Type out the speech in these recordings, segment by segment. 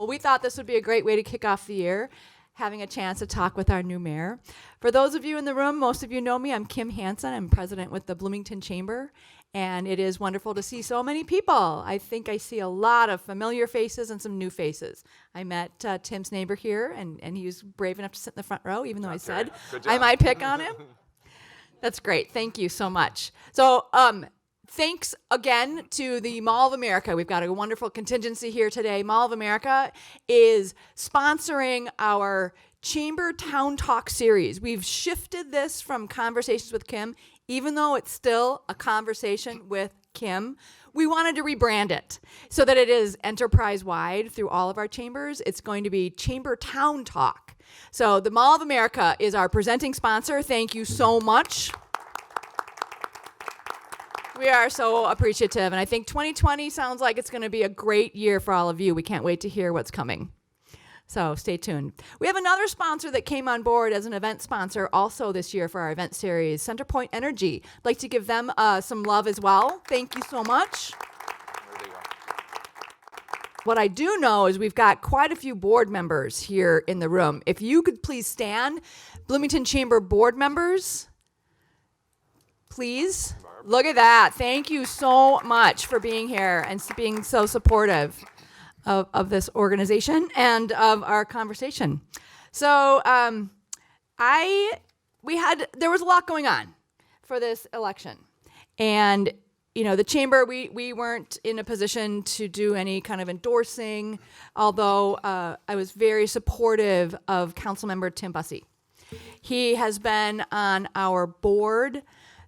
Well, we thought this would be a great way to kick off the year, having a chance to talk with our new mayor. For those of you in the room, most of you know me. I'm Kim Hansen. I'm president with the Bloomington Chamber, and it is wonderful to see so many people. I think I see a lot of familiar faces and some new faces. I met Tim's neighbor here, and he was brave enough to sit in the front row, even though I said I might pick on him. That's great. Thank you so much. So, thanks again to the Mall of America. We've got a wonderful contingency here today. Mall of America is sponsoring our Chamber Town Talk series. We've shifted this from Conversations with Kim, even though it's still a conversation with Kim. We wanted to rebrand it so that it is enterprise-wide through all of our chambers. It's going to be Chamber Town Talk. So the Mall of America is our presenting sponsor. Thank you so much. We are so appreciative, and I think 2020 sounds like it's going to be a great year for all of you. We can't wait to hear what's coming. So stay tuned. We have another sponsor that came on board as an event sponsor also this year for our event series, Centerpoint Energy. I'd like to give them some love as well. Thank you so much. What I do know is we've got quite a few board members here in the room. If you could please stand, Bloomington Chamber board members, please. Look at that. Thank you so much for being here and being so supportive of this organization and of our conversation. So there was a lot going on for this election. And the chamber, we weren't in a position to do any kind of endorsing, although I was very supportive of Councilmember Tim Busse. He has been on our board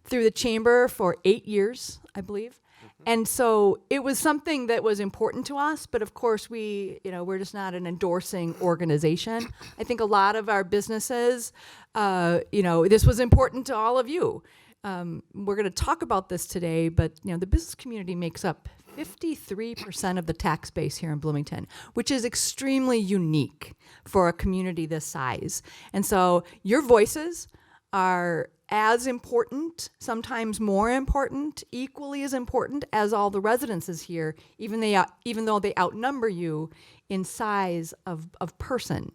through the chamber for 8 years, I believe. And so it was something that was important to us, but of course we're just not an endorsing organization. I think a lot of our businesses, this was important to all of you. We're going to talk about this today, but the business community makes up 53% of the tax base here in Bloomington, which is extremely unique for a community this size. And so your voices are as important, sometimes more important, equally as important as all the residences here, even though they outnumber you in size of person.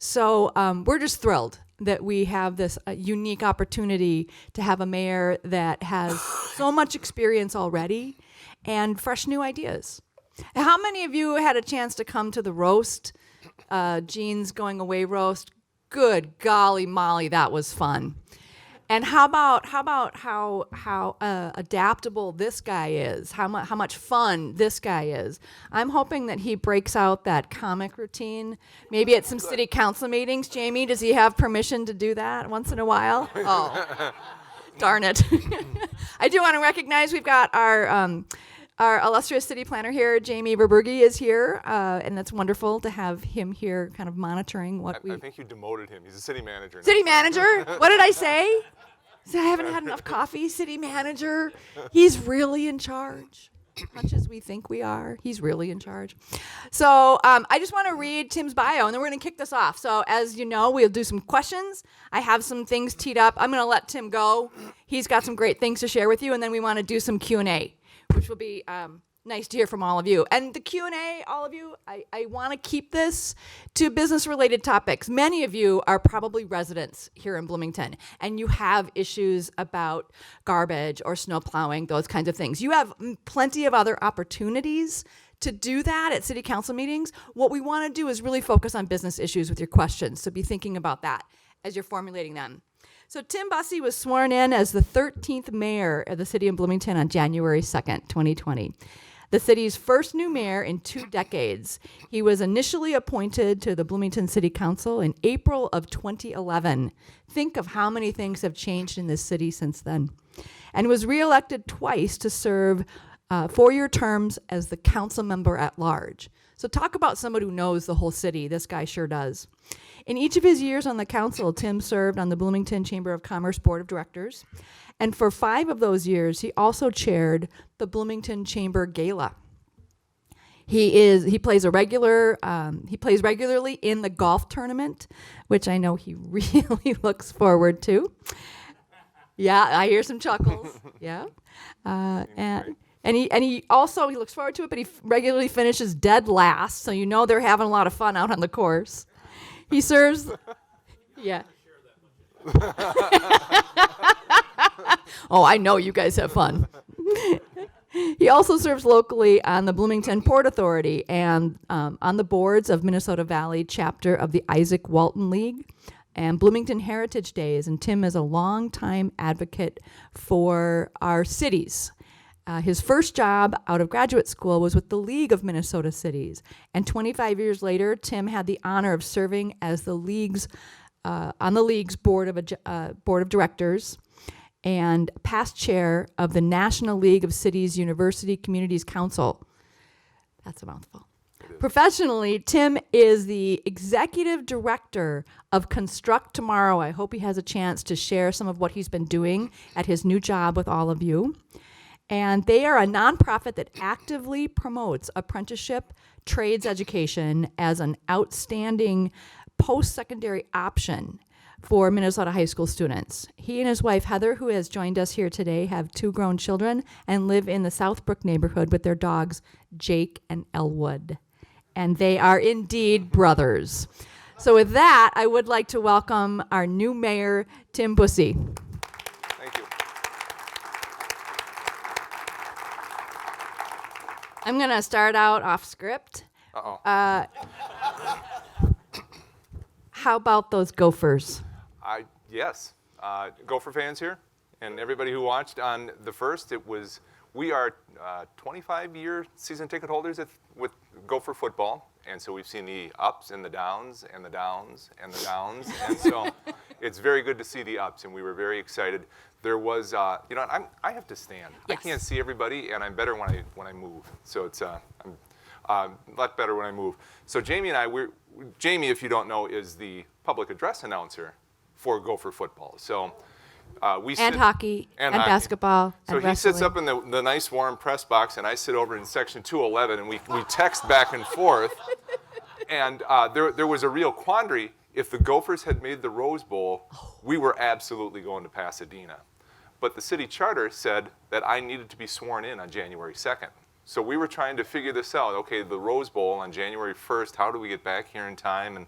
So we're just thrilled that we have this unique opportunity to have a mayor that has so much experience already and fresh new ideas. How many of you had a chance to come to the roast, Jean's going away roast? Good golly molly, that was fun. And how about how adaptable this guy is? How much fun this guy is? I'm hoping that he breaks out that comic routine. Maybe at some city council meetings. Jamie, does he have permission to do that once in a while? Oh, darn it! I do want to recognize we've got our illustrious city planner here, Jamie Verburgi, is here, and that's wonderful to have him here kind of monitoring what I think you demoted him. He's a city manager now. City manager? What did I say? I haven't had enough coffee. City manager. He's really in charge. Much as we think we are, he's really in charge. So I just want to read Tim's bio, and then we're going to kick this off. So as you know, we'll do some questions. I have some things teed up. I'm going to let Tim go. He's got some great things to share with you, and then we want to do some Q&A, which will be nice to hear from all of you. And the Q&A, all of you, I want to keep this to business-related topics. Many of you are probably residents here in Bloomington, and you have issues about garbage or snow plowing, those kinds of things. You have plenty of other opportunities to do that at city council meetings. What we want to do is really focus on business issues with your questions, so be thinking about that as you're formulating them. So Tim Busse was sworn in as the 13th mayor of the city of Bloomington on January 2nd, 2020. The city's first new mayor in 2 decades. He was initially appointed to the Bloomington City Council in April of 2011. Think of how many things have changed in this city since then. And was reelected twice to serve 4-year terms as the council member at large. So talk about somebody who knows the whole city. This guy sure does. In each of his years on the council, Tim served on the Bloomington Chamber of Commerce Board of Directors. And for 5 of those years, he also chaired the Bloomington Chamber Gala. He plays regularly in the golf tournament, which I know he really looks forward to. Yeah, I hear some chuckles. Yeah. And And he also, he looks forward to it, but he regularly finishes dead last, so you know they're having a lot of fun out on the course. He serves, yeah. Oh, I know you guys have fun. He also serves locally on the Bloomington Port Authority and on the boards of Minnesota Valley chapter of the Isaac Walton League and Bloomington Heritage Days. And Tim is a longtime advocate for our cities. His first job out of graduate school was with the League of Minnesota Cities. And 25 years later, Tim had the honor of serving as the league's on the league's board of directors and past chair of the National League of Cities University Communities Council. That's a mouthful. Professionally, Tim is the executive director of Construct Tomorrow. I hope he has a chance to share some of what he's been doing at his new job with all of you. And they are a nonprofit that actively promotes apprenticeship trades education as an outstanding post-secondary option for Minnesota high school students. He and his wife, Heather, who has joined us here today, have 2 grown children and live in the Southbrook neighborhood with their dogs, Jake and Elwood. And they are indeed brothers. So with that, I would like to welcome our new mayor, Tim Busse. Thank you. I'm going to start out off script. Uh-oh. How about those Gophers? Yes. Gopher fans here, and everybody who watched on the first, we are 25-year season ticket holders with Gopher football, and so we've seen the ups and the downs and the downs and the downs, and so it's very good to see the ups, and we were very excited. There was, I have to stand. Yes. I can't see everybody, and I'm better when I move. So it's I'm a lot better when I move. So Jamie and I, Jamie, if you don't know, is the public address announcer for Gopher football. So we sit, and hockey and hockey. Basketball. So and he sits wrestling. up in the nice warm press box, and I sit over in section 211, and we text back and forth. And there was a real quandary. If the Gophers had made the Rose Bowl, we were absolutely going to Pasadena. But the city charter said that I needed to be sworn in on January 2nd. So we were trying to figure this out. Okay, the Rose Bowl on January 1st, how do we get back here in time? And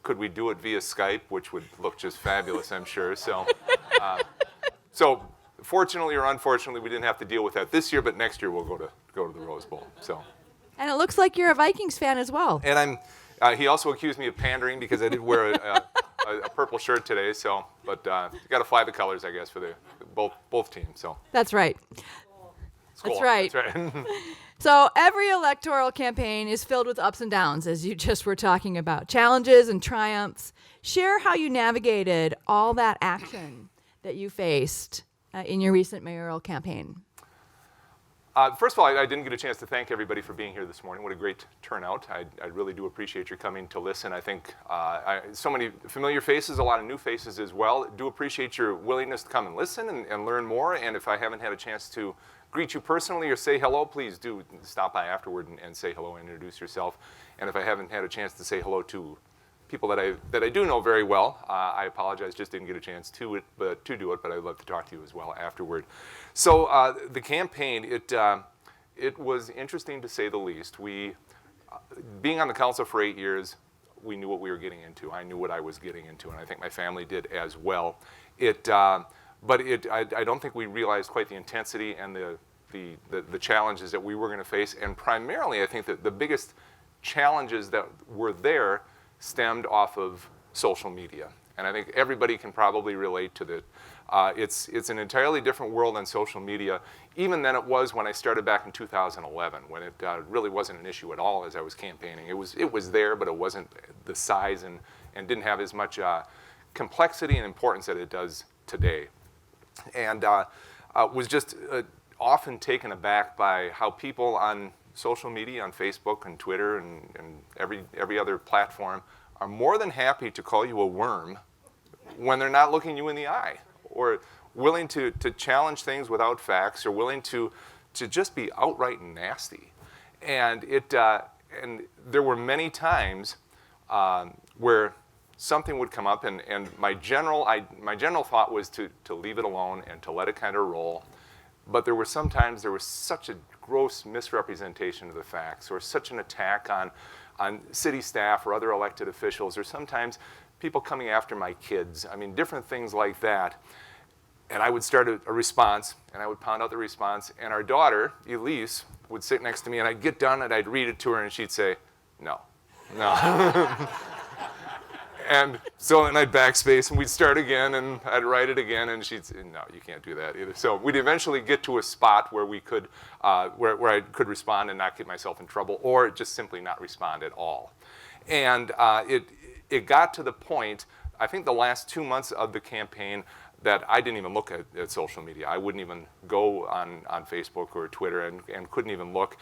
could we do it via Skype, which would look just fabulous, I'm sure. So, so fortunately or unfortunately, we didn't have to deal with that this year, but next year we'll go to the Rose Bowl. So. And it looks like you're a Vikings fan as well. And he also accused me of pandering because I did wear a purple shirt today. So, but you got to fly the colors, I guess, for both teams. So. That's right. Cool. That's right. That's right. So every electoral campaign is filled with ups and downs, as you just were talking about, challenges and triumphs. Share how you navigated all that action that you faced in your recent mayoral campaign. First of all, I didn't get a chance to thank everybody for being here this morning. What a great turnout. I really do appreciate your coming to listen. I think so many familiar faces, a lot of new faces as well. Do appreciate your willingness to come and listen and learn more. And if I haven't had a chance to greet you personally or say hello, please do stop by afterward and say hello and introduce yourself. And if I haven't had a chance to say hello to people that I do know very well, I apologize, just didn't get a chance to do it, but I'd love to talk to you as well afterward. So the campaign, it was interesting to say the least. Being on the council for 8 years, we knew what we were getting into. I knew what I was getting into, and I think my family did as well. But I don't think we realized quite the intensity and the challenges that we were going to face. And primarily, I think that the biggest challenges that were there stemmed off of social media. And I think everybody can probably relate to that. It's an entirely different world on social media, even than it was when I started back in 2011, when it really wasn't an issue at all as I was campaigning. It was there, but it wasn't the size and didn't have as much complexity and importance that it does today. And was just often taken aback by how people on social media, on Facebook and Twitter and every other platform, are more than happy to call you a worm when they're not looking you in the eye, or willing to challenge things without facts, or willing to just be outright nasty. And and there were many times where something would come up, and my general thought was to leave it alone and to let it kind of roll. but there were sometimes there was such a gross misrepresentation of the facts, or such an attack on city staff or other elected officials, or sometimes people coming after my kids. I mean, different things like that. And I would start a response, and I would pound out the response, and our daughter, Elise, would sit next to me, and I'd get done, and I'd read it to her, and she'd say, no. And so then I'd backspace, and we'd start again, and I'd write it again, and she'd say, no, you can't do that either. So we'd eventually get to a spot where we could, where I could respond and not get myself in trouble, or just simply not respond at all. And it got to the point, I think the last 2 months of the campaign, that I didn't even look at social media. I wouldn't even go on Facebook or Twitter, and couldn't even look,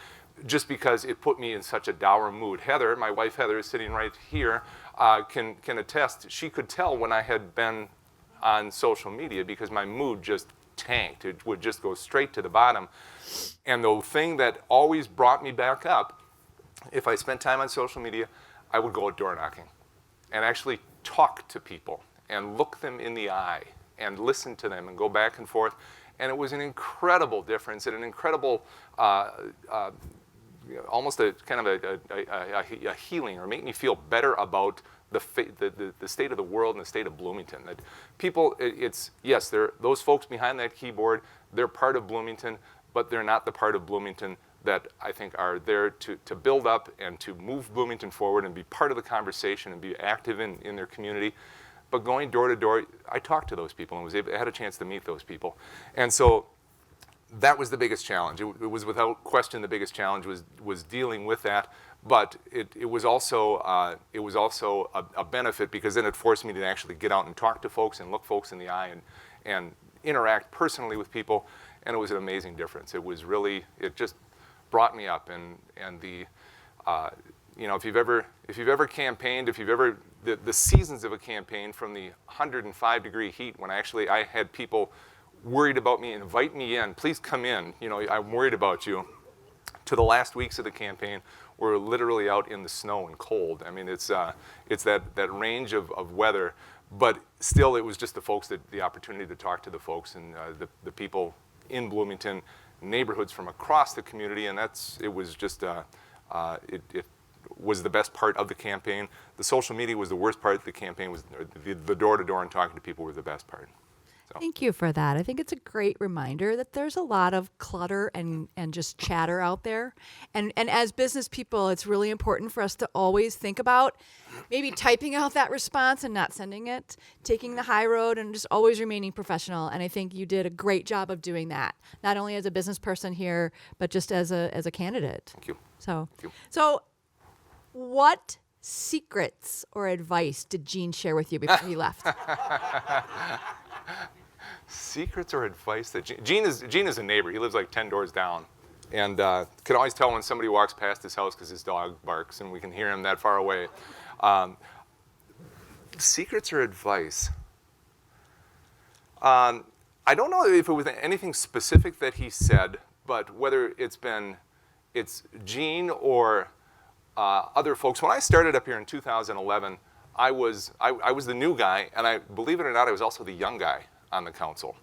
just because it put me in such a dour mood. Heather, my wife Heather, is sitting right here, can attest. She could tell when I had been on social media, because my mood just tanked. It would just go straight to the bottom. And the thing that always brought me back up, if I spent time on social media, I would go door knocking and actually talk to people and look them in the eye and listen to them and go back and forth. And it was an incredible difference and an incredible, almost a kind of a healing, or make me feel better about the state of the world and the state of Bloomington. That people, yes, those folks behind that keyboard, they're part of Bloomington, but they're not the part of Bloomington that I think are there to build up and to move Bloomington forward and be part of the conversation and be active in their community. But going door to door, I talked to those people and had a chance to meet those people. And so that was the biggest challenge. It was without question the biggest challenge was dealing with that. But it was also a benefit, because then it forced me to actually get out and talk to folks and look folks in the eye and interact personally with people. And it was an amazing difference. It was really, it just brought me up. And the you know, if you've ever campaigned, the seasons of a campaign, from the 105-degree heat, when I had people worried about me, invite me in, please come in, you know, I'm worried about you, to the last weeks of the campaign, we're literally out in the snow and cold. I mean, it's that range of weather, but still, it was just the opportunity to talk to the folks and the people in Bloomington, neighborhoods from across the community, and it was just it was the best part of the campaign. The social media was the worst part of the campaign. The door-to-door and talking to people were the best part. So. Thank you for that. I think it's a great reminder that there's a lot of clutter and just chatter out there. And as business people, it's really important for us to always think about maybe typing out that response and not sending it, taking the high road, and just always remaining professional. And I think you did a great job of doing that, not only as a business person here, but just as a candidate. Thank you. So, Thank you. So what secrets or advice did Gene share with you before he left? Secrets or advice that Gene is a neighbor. He lives like 10 doors down, and can always tell when somebody walks past his house because his dog barks, and we can hear him that far away. Secrets or advice? I don't know if it was anything specific that he said, but whether it's Gene or other folks. When I started up here in 2011, I was the new guy, and believe it or not, I was also the young guy on the council.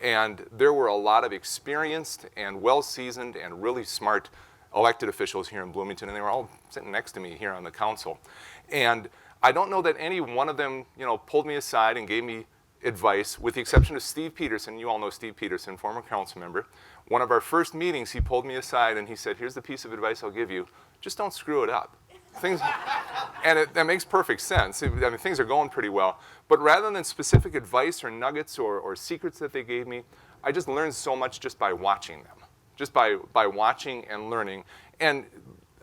And there were a lot of experienced and well-seasoned and really smart elected officials here in Bloomington, and they were all sitting next to me here on the council. And I don't know that any one of them, you know, pulled me aside and gave me advice, with the exception of Steve Peterson. You all know Steve Peterson, former council member. One of our first meetings, he pulled me aside and he said, "Here's the piece of advice I'll give you. Just don't screw it up." That makes perfect sense. I mean, things are going pretty well. But rather than specific advice or nuggets or secrets that they gave me, I just learned so much just by watching them, just by watching and learning. And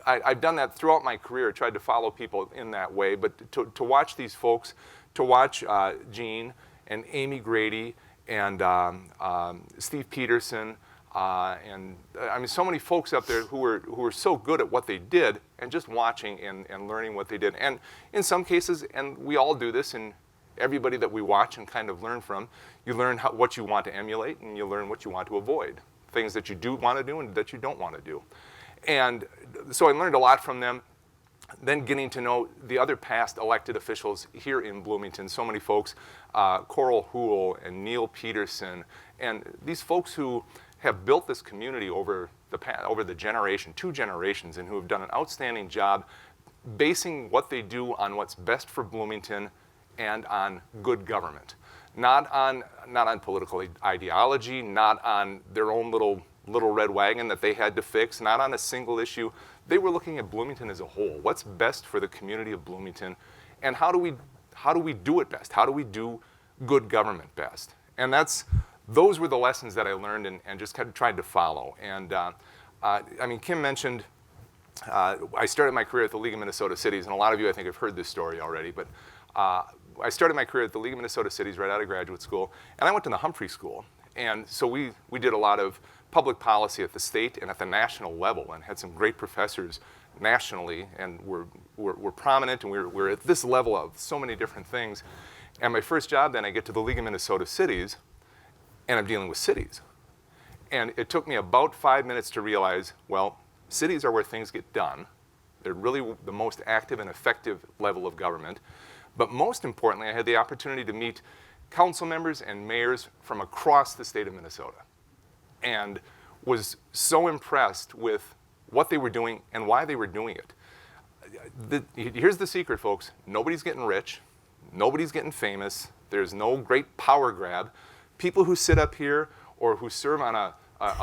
I've done that throughout my career, tried to follow people in that way. But to watch these folks, to watch Gene and Amy Grady and Steve Peterson, and I mean, so many folks up there who were so good at what they did, and just watching and learning what they did. And in some cases, and we all do this, and everybody that we watch and kind of learn from, you learn what you want to emulate, and you learn what you want to avoid, things that you do want to do and that you don't want to do. And so I learned a lot from them. Then getting to know the other past elected officials here in Bloomington, so many folks, Coral Houle and Neil Peterson, and these folks who have built this community over the generation, 2 generations, and who have done an outstanding job basing what they do on what's best for Bloomington and on good government. Not on political ideology, not on their own little red wagon that they had to fix, not on a single issue. They were looking at Bloomington as a whole. What's best for the community of Bloomington, and how do we do it best? How do we do good government best? And those were the lessons that I learned and just kind of tried to follow. And I mean, Kim mentioned I started my career at the League of Minnesota Cities, and a lot of you I think have heard this story already, but I started my career at the League of Minnesota Cities right out of graduate school, and I went to the Humphrey School. And so we did a lot of public policy at the state and at the national level, and had some great professors nationally, and were prominent, and we're at this level of so many different things. And my first job then, I get to the League of Minnesota Cities, and I'm dealing with cities. And it took me about 5 minutes to realize, well, cities are where things get done. They're really the most active and effective level of government. But most importantly, I had the opportunity to meet council members and mayors from across the state of Minnesota, and was so impressed with what they were doing and why they were doing it. Here's the secret, folks. Nobody's getting rich. Nobody's getting famous. There's no great power grab. People who sit up here or who serve on a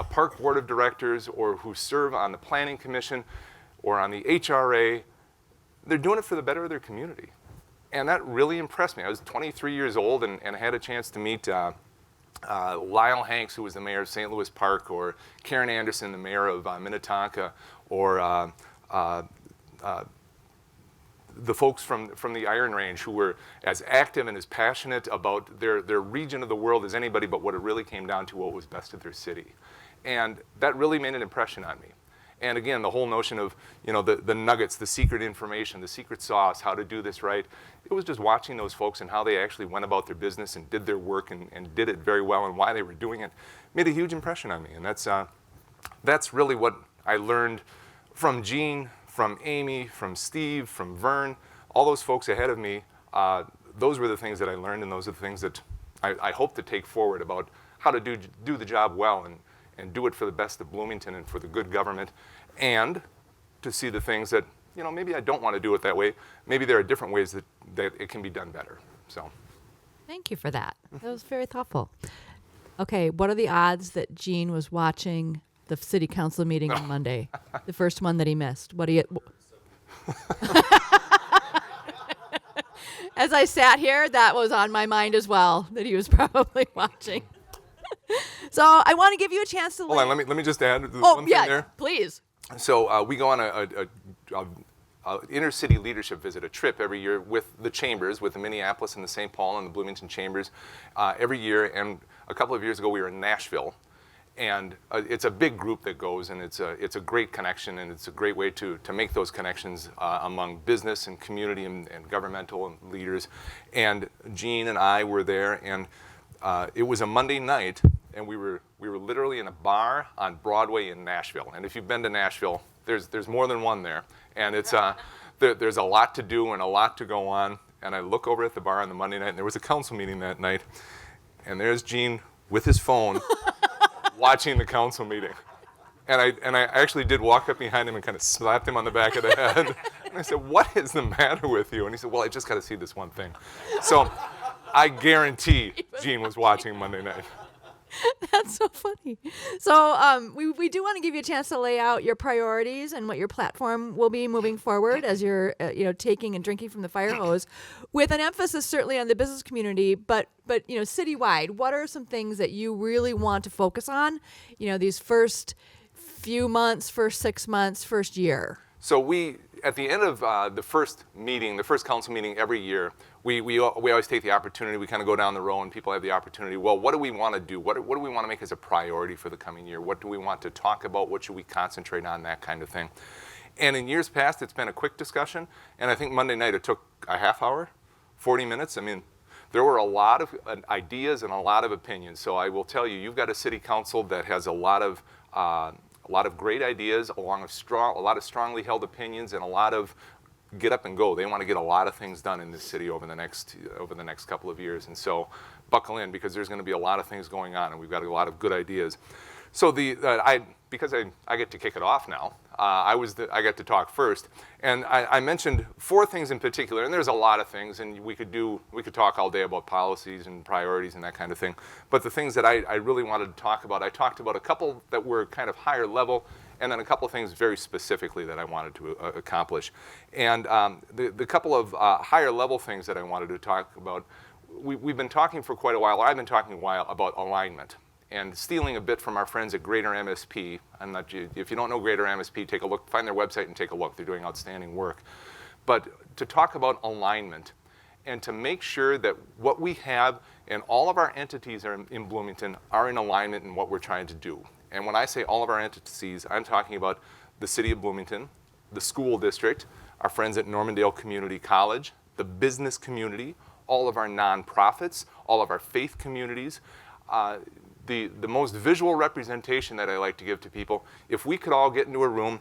park board of directors or who serve on the planning commission or on the HRA, they're doing it for the better of their community. And that really impressed me. I was 23 years old and I had a chance to meet Lyle Hanks, who was the mayor of St. Louis Park, or Karen Anderson, the mayor of Minnetonka, or the folks from the Iron Range, who were as active and as passionate about their region of the world as anybody, but what it really came down to, what was best of their city. And that really made an impression on me. And again, the whole notion of, you know, the nuggets, the secret information, the secret sauce, how to do this right, it was just watching those folks and how they actually went about their business and did their work and did it very well, and why they were doing it made a huge impression on me. And that's really what I learned from Gene, from Amy, from Steve, from Vern, all those folks ahead of me. Those were the things that I learned, and those are the things that I hope to take forward about how to do the job well and do it for the best of Bloomington and for the good government, and to see the things that, you know, maybe I don't want to do it that way. Maybe there are different ways that it can be done better. So, thank you for that. That was very thoughtful. Okay, what are the odds that Gene was watching the city council meeting on Monday, the first one that he missed? What do you? As I sat here, that was on my mind as well, that he was probably watching. So I want to give you a chance to. Hold on, let me just add one thing there. Please. So we go on a intercity leadership visit, a trip every year with the chambers, with the Minneapolis and the St. Paul and the Bloomington chambers every year. And a couple of years ago, we were in Nashville. And it's a big group that goes, and it's a great connection, and it's a great way to make those connections among business and community and governmental and leaders. And Gene and I were there, and it was a Monday night, and we were literally in a bar on Broadway in Nashville. And if you've been to Nashville, there's more than one there, and it's there's a lot to do and a lot to go on. And I look over at the bar on the Monday night, and there was a council meeting that night, and there's Gene with his phone. Watching the council meeting. And I actually did walk up behind him and kind of slapped him on the back of the head. And I said, "What is the matter with you?" And he said, "Well, I just got to see this one thing." So I guarantee Gene was watching Monday night. That's so funny. So we do want to give you a chance to lay out your priorities and what your platform will be moving forward as you're taking and drinking from the fire hose, with an emphasis certainly on the business community, but citywide. What are some things that you really want to focus on? These first few months, first 6 months, first year. So at the end of the first council meeting every year, we always take the opportunity, we kind of go down the row and people have the opportunity, well, what do we want to do? What do we want to make as a priority for the coming year? What do we want to talk about? What should we concentrate on? That kind of thing. And in years past, it's been a quick discussion. And I think Monday night it took a half hour, 40 minutes. I mean, there were a lot of ideas and a lot of opinions. So I will tell you, you've got a city council that has a lot of great ideas, a lot of strongly held opinions, and a lot of get up and go. They want to get a lot of things done in this city over the next couple of years. And so buckle in, because there's going to be a lot of things going on, and we've got a lot of good ideas. So because I get to kick it off now, I get to talk first, and I mentioned 4 things in particular, and there's a lot of things, and we could talk all day about policies and priorities and that kind of thing. But the things that I really wanted to talk about, I talked about a couple that were kind of higher level, and then a couple of things very specifically that I wanted to accomplish. And the couple of higher level things that I wanted to talk about, we've been talking for quite a while, or I've been talking a while about alignment. And stealing a bit from our friends at Greater MSP. If you don't know Greater MSP, take a look, find their website and take a look. They're doing outstanding work. But to talk about alignment and to make sure that what we have and all of our entities in Bloomington are in alignment in what we're trying to do. And when I say all of our entities, I'm talking about the city of Bloomington, the school district, our friends at Normandale Community College, the business community, all of our nonprofits, all of our faith communities. The most visual representation that I like to give to people, if we could all get into a room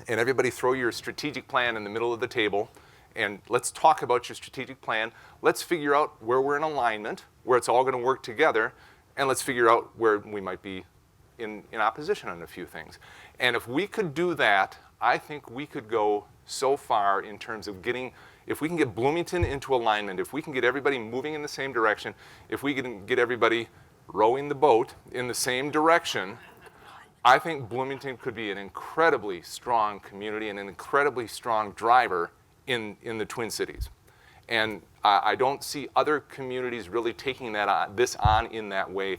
and everybody throw your strategic plan in the middle of the table, and let's talk about your strategic plan. Let's figure out where we're in alignment, where it's all going to work together, and let's figure out where we might be in opposition on a few things. And if we could do that, I think we could go so far in terms of if we can get Bloomington into alignment, if we can get everybody moving in the same direction, if we can get everybody rowing the boat in the same direction, I think Bloomington could be an incredibly strong community and an incredibly strong driver in the Twin Cities. And I don't see other communities really taking this on in that way,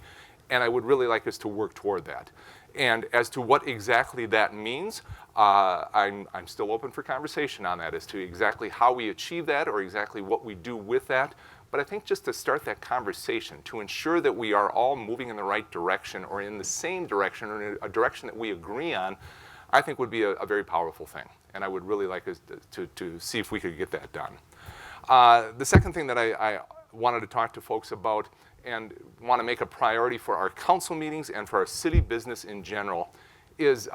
and I would really like us to work toward that. And as to what exactly that means, I'm still open for conversation on that as to exactly how we achieve that or exactly what we do with that. But I think just to start that conversation, to ensure that we are all moving in the right direction or in the same direction or in a direction that we agree on, I think would be a very powerful thing. And I would really like us to see if we could get that done. The second thing that I wanted to talk to folks about and want to make a priority for our council meetings and for our city business in general is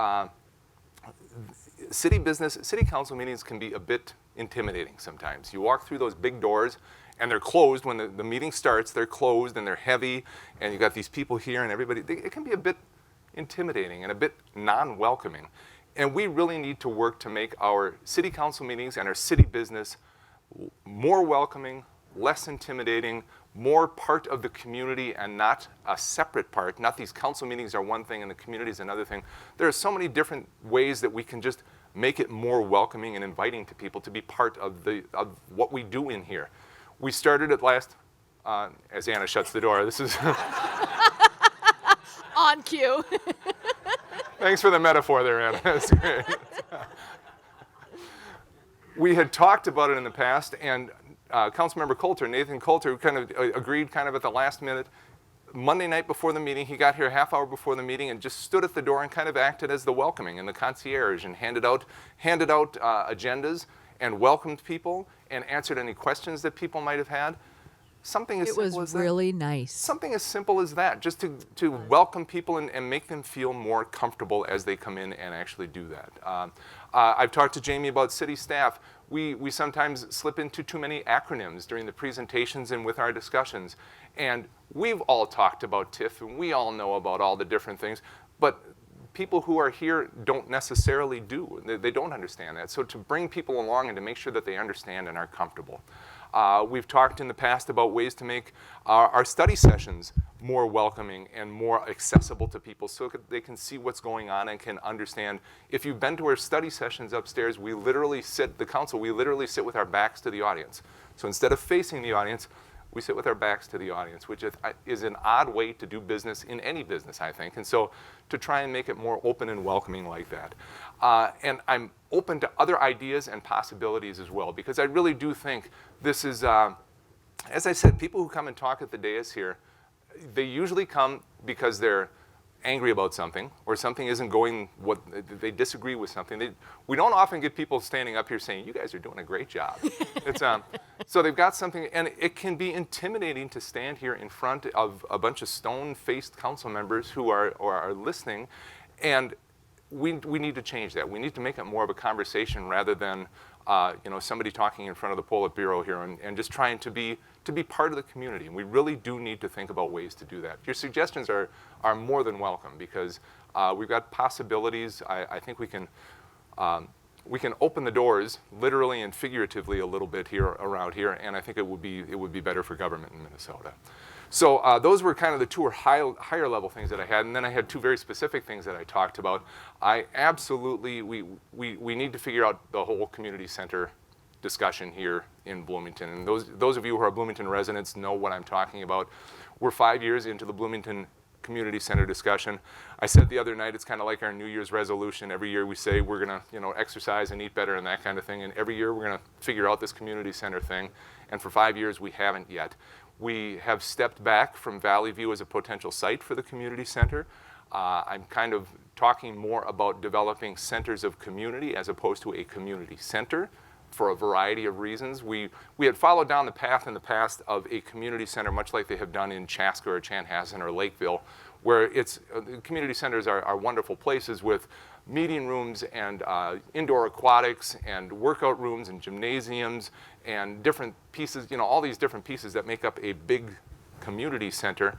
city council meetings can be a bit intimidating sometimes. You walk through those big doors and they're closed when the meeting starts, they're closed and they're heavy, and you've got these people here and everybody, it can be a bit intimidating and a bit non-welcoming. And we really need to work to make our city council meetings and our city business more welcoming, less intimidating, more part of the community and not a separate part. Not these council meetings are one thing and the community is another thing. There are so many different ways that we can just make it more welcoming and inviting to people to be part of what we do in here. We started at last, as Anna shuts the door, this is... On cue. Thanks for the metaphor there, Anna. That's great. We had talked about it in the past, and Councilmember Coulter, Nathan Coulter, kind of agreed kind of at the last minute. Monday night before the meeting, he got here a half hour before the meeting and just stood at the door and kind of acted as the welcoming and the concierge and handed out agendas and welcomed people and answered any questions that people might have had. Something as simple as that. It was really nice. Something as simple as that, just to welcome people and make them feel more comfortable as they come in and actually do that. I've talked to Jamie about city staff. We sometimes slip into too many acronyms during the presentations and with our discussions. And we've all talked about TIF, and we all know about all the different things, but people who are here don't necessarily do. They don't understand that. So to bring people along and to make sure that they understand and are comfortable. We've talked in the past about ways to make our study sessions more welcoming and more accessible to people so that they can see what's going on and can understand. If you've been to our study sessions upstairs, we literally sit with our backs to the audience. So instead of facing the audience, we sit with our backs to the audience, which is an odd way to do business in any business, I think. And so to try and make it more open and welcoming like that. And I'm open to other ideas and possibilities as well, because I really do think this is, as I said, people who come and talk at the dais here, they usually come because they're angry about something or something isn't going what they disagree with something. We don't often get people standing up here saying, you guys are doing a great job. So they've got something, and it can be intimidating to stand here in front of a bunch of stone-faced council members who are listening, and we need to change that. We need to make it more of a conversation rather than somebody talking in front of the Politburo here and just trying to be to be part of the community. And we really do need to think about ways to do that. Your suggestions are more than welcome, because we've got possibilities. I think we can open the doors literally and figuratively a little bit here around here, and I think it would be better for government in Minnesota. So those were kind of the two higher level things that I had, and then I had two very specific things that I talked about. I absolutely, we need to figure out the whole community center discussion here in Bloomington. And those of you who are Bloomington residents know what I'm talking about. We're 5 years into the Bloomington Community Center discussion. I said the other night, it's kind of like our New Year's resolution. Every year we say we're gonna, exercise and eat better and that kind of thing. And every year we're gonna figure out this community center thing. And for 5 years we haven't yet. We have stepped back from Valley View as a potential site for the community center. I'm kind of talking more about developing centers of community as opposed to a community center, for a variety of reasons. We had followed down the path in the past of a community center, much like they have done in Chaska or Chanhassen or Lakeville, where community centers are wonderful places with meeting rooms and indoor aquatics and workout rooms and gymnasiums and different pieces, all these different pieces that make up a big community center.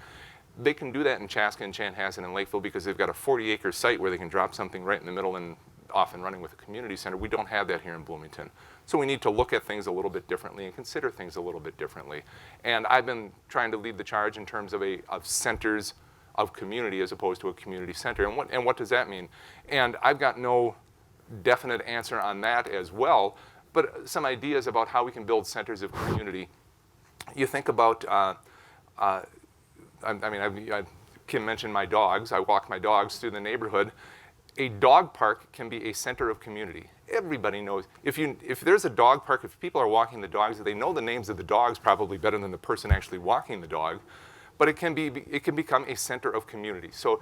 They can do that in Chaska and Chanhassen and Lakeville because they've got a 40-acre site where they can drop something right in the middle and off and running with a community center. We don't have that here in Bloomington. So we need to look at things a little bit differently and consider things a little bit differently. And I've been trying to lead the charge in terms of centers of community as opposed to a community center. And what does that mean? And I've got no definite answer on that as well, but some ideas about how we can build centers of community. You think about, Kim mentioned my dogs. I walk my dogs through the neighborhood. A dog park can be a center of community. Everybody knows. If there's a dog park, if people are walking the dogs, they know the names of the dogs probably better than the person actually walking the dog. But it can become a center of community. So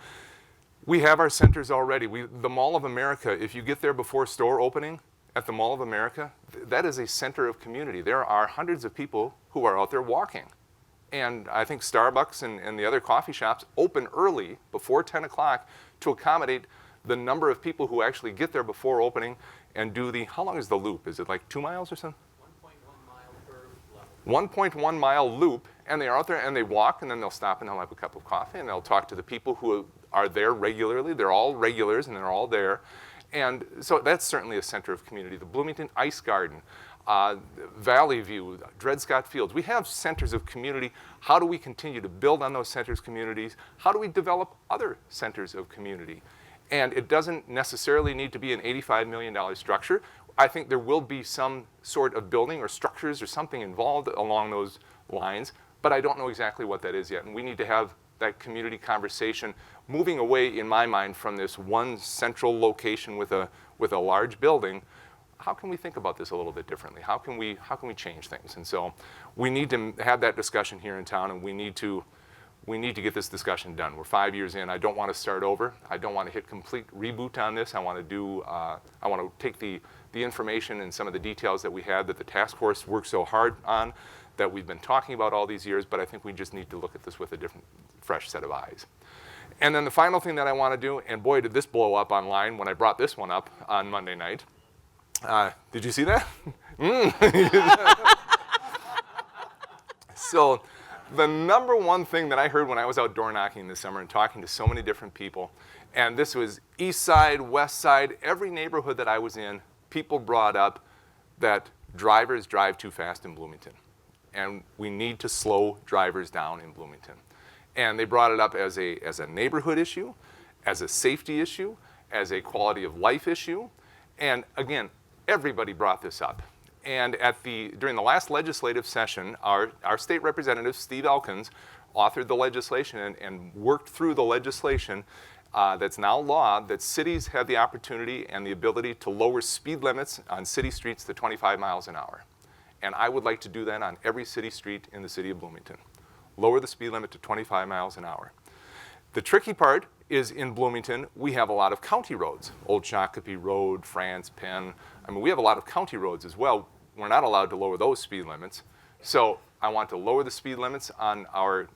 we have our centers already. The Mall of America, if you get there before store opening at the Mall of America, that is a center of community. There are hundreds of people who are out there walking. And I think Starbucks and the other coffee shops open early, before 10 o'clock, to accommodate the number of people who actually get there before opening and do how long is the loop? Is it like 2 miles or something? 1.1 mile per level. 1.1 mile loop, and they're out there and they walk, and then they'll stop and they'll have a cup of coffee and they'll talk to the people who are there regularly. They're all regulars and they're all there. And so that's certainly a center of community. The Bloomington Ice Garden, Valley View, Dred Scott Fields. We have centers of community. How do we continue to build on those centers of communities? How do we develop other centers of community? And it doesn't necessarily need to be an $85 million structure. I think there will be some sort of building or structures or something involved along those lines, but I don't know exactly what that is yet. And we need to have that community conversation moving away, in my mind, from this one central location with a large building. How can we think about this a little bit differently? How can we change things? And so we need to have that discussion here in town, and we need to get this discussion done. We're 5 years in. I don't want to start over. I don't want to hit complete reboot on this. I want to take the information and some of the details that we had that the task force worked so hard on, that we've been talking about all these years, but I think we just need to look at this with a different, fresh set of eyes. And then the final thing that I want to do, and boy, did this blow up online when I brought this one up on Monday night. Did you see that? So the number one thing that I heard when I was out door knocking this summer and talking to so many different people, and this was east side, west side, every neighborhood that I was in, people brought up that drivers drive too fast in Bloomington. And we need to slow drivers down in Bloomington. And they brought it up as a neighborhood issue, as a safety issue, as a quality of life issue. And again, everybody brought this up. And during the last legislative session, our state representative, Steve Elkins, authored the legislation and worked through the legislation that's now law, that cities have the opportunity and the ability to lower speed limits on city streets to 25 miles an hour. And I would like to do that on every city street in the city of Bloomington. Lower the speed limit to 25 miles an hour. The tricky part is in Bloomington, we have a lot of county roads. Old Shakopee Road, France, Penn. I mean, we have a lot of county roads as well. We're not allowed to lower those speed limits. So I want to lower the speed limits on our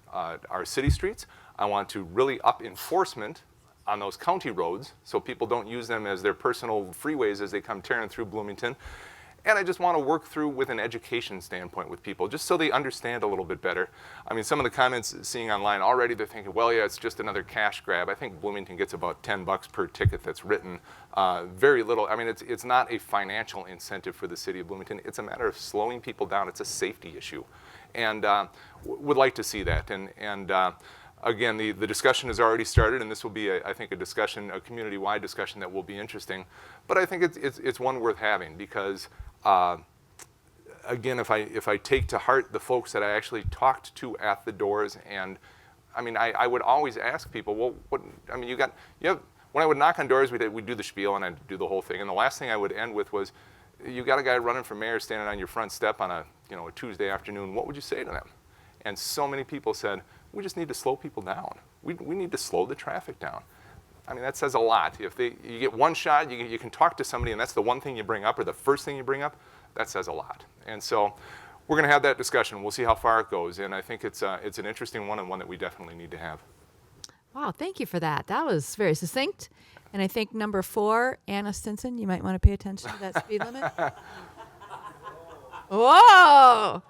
city streets. I want to really up enforcement on those county roads so people don't use them as their personal freeways as they come tearing through Bloomington. And I just want to work through with an education standpoint with people, just so they understand a little bit better. I mean, some of the comments seeing online already, they're thinking, well, yeah, it's just another cash grab. I think Bloomington gets about $10 per ticket that's written. Very little. I mean, it's not a financial incentive for the city of Bloomington. It's a matter of slowing people down. It's a safety issue. And would like to see that. And again, the discussion has already started, and this will be, I think, a discussion, a community-wide discussion that will be interesting. But I think it's one worth having because, again, if I take to heart the folks that I actually talked to at the doors, and I mean, I would always ask people, well, what? I mean, you have. When I would knock on doors, we'd do the spiel, and I'd do the whole thing. And the last thing I would end with was, you got a guy running for mayor standing on your front step on a Tuesday afternoon. What would you say to them? And so many people said, we just need to slow people down. We need to slow the traffic down. I mean, that says a lot. If you get one shot, you can talk to somebody, and that's the one thing you bring up or the first thing you bring up, that says a lot. And so we're going to have that discussion. We'll see how far it goes. And I think it's an interesting one and one that we definitely need to have. Wow, thank you for that. That was very succinct. And I think number 4, Anna Stinson, you might want to pay attention to that speed limit. Whoa!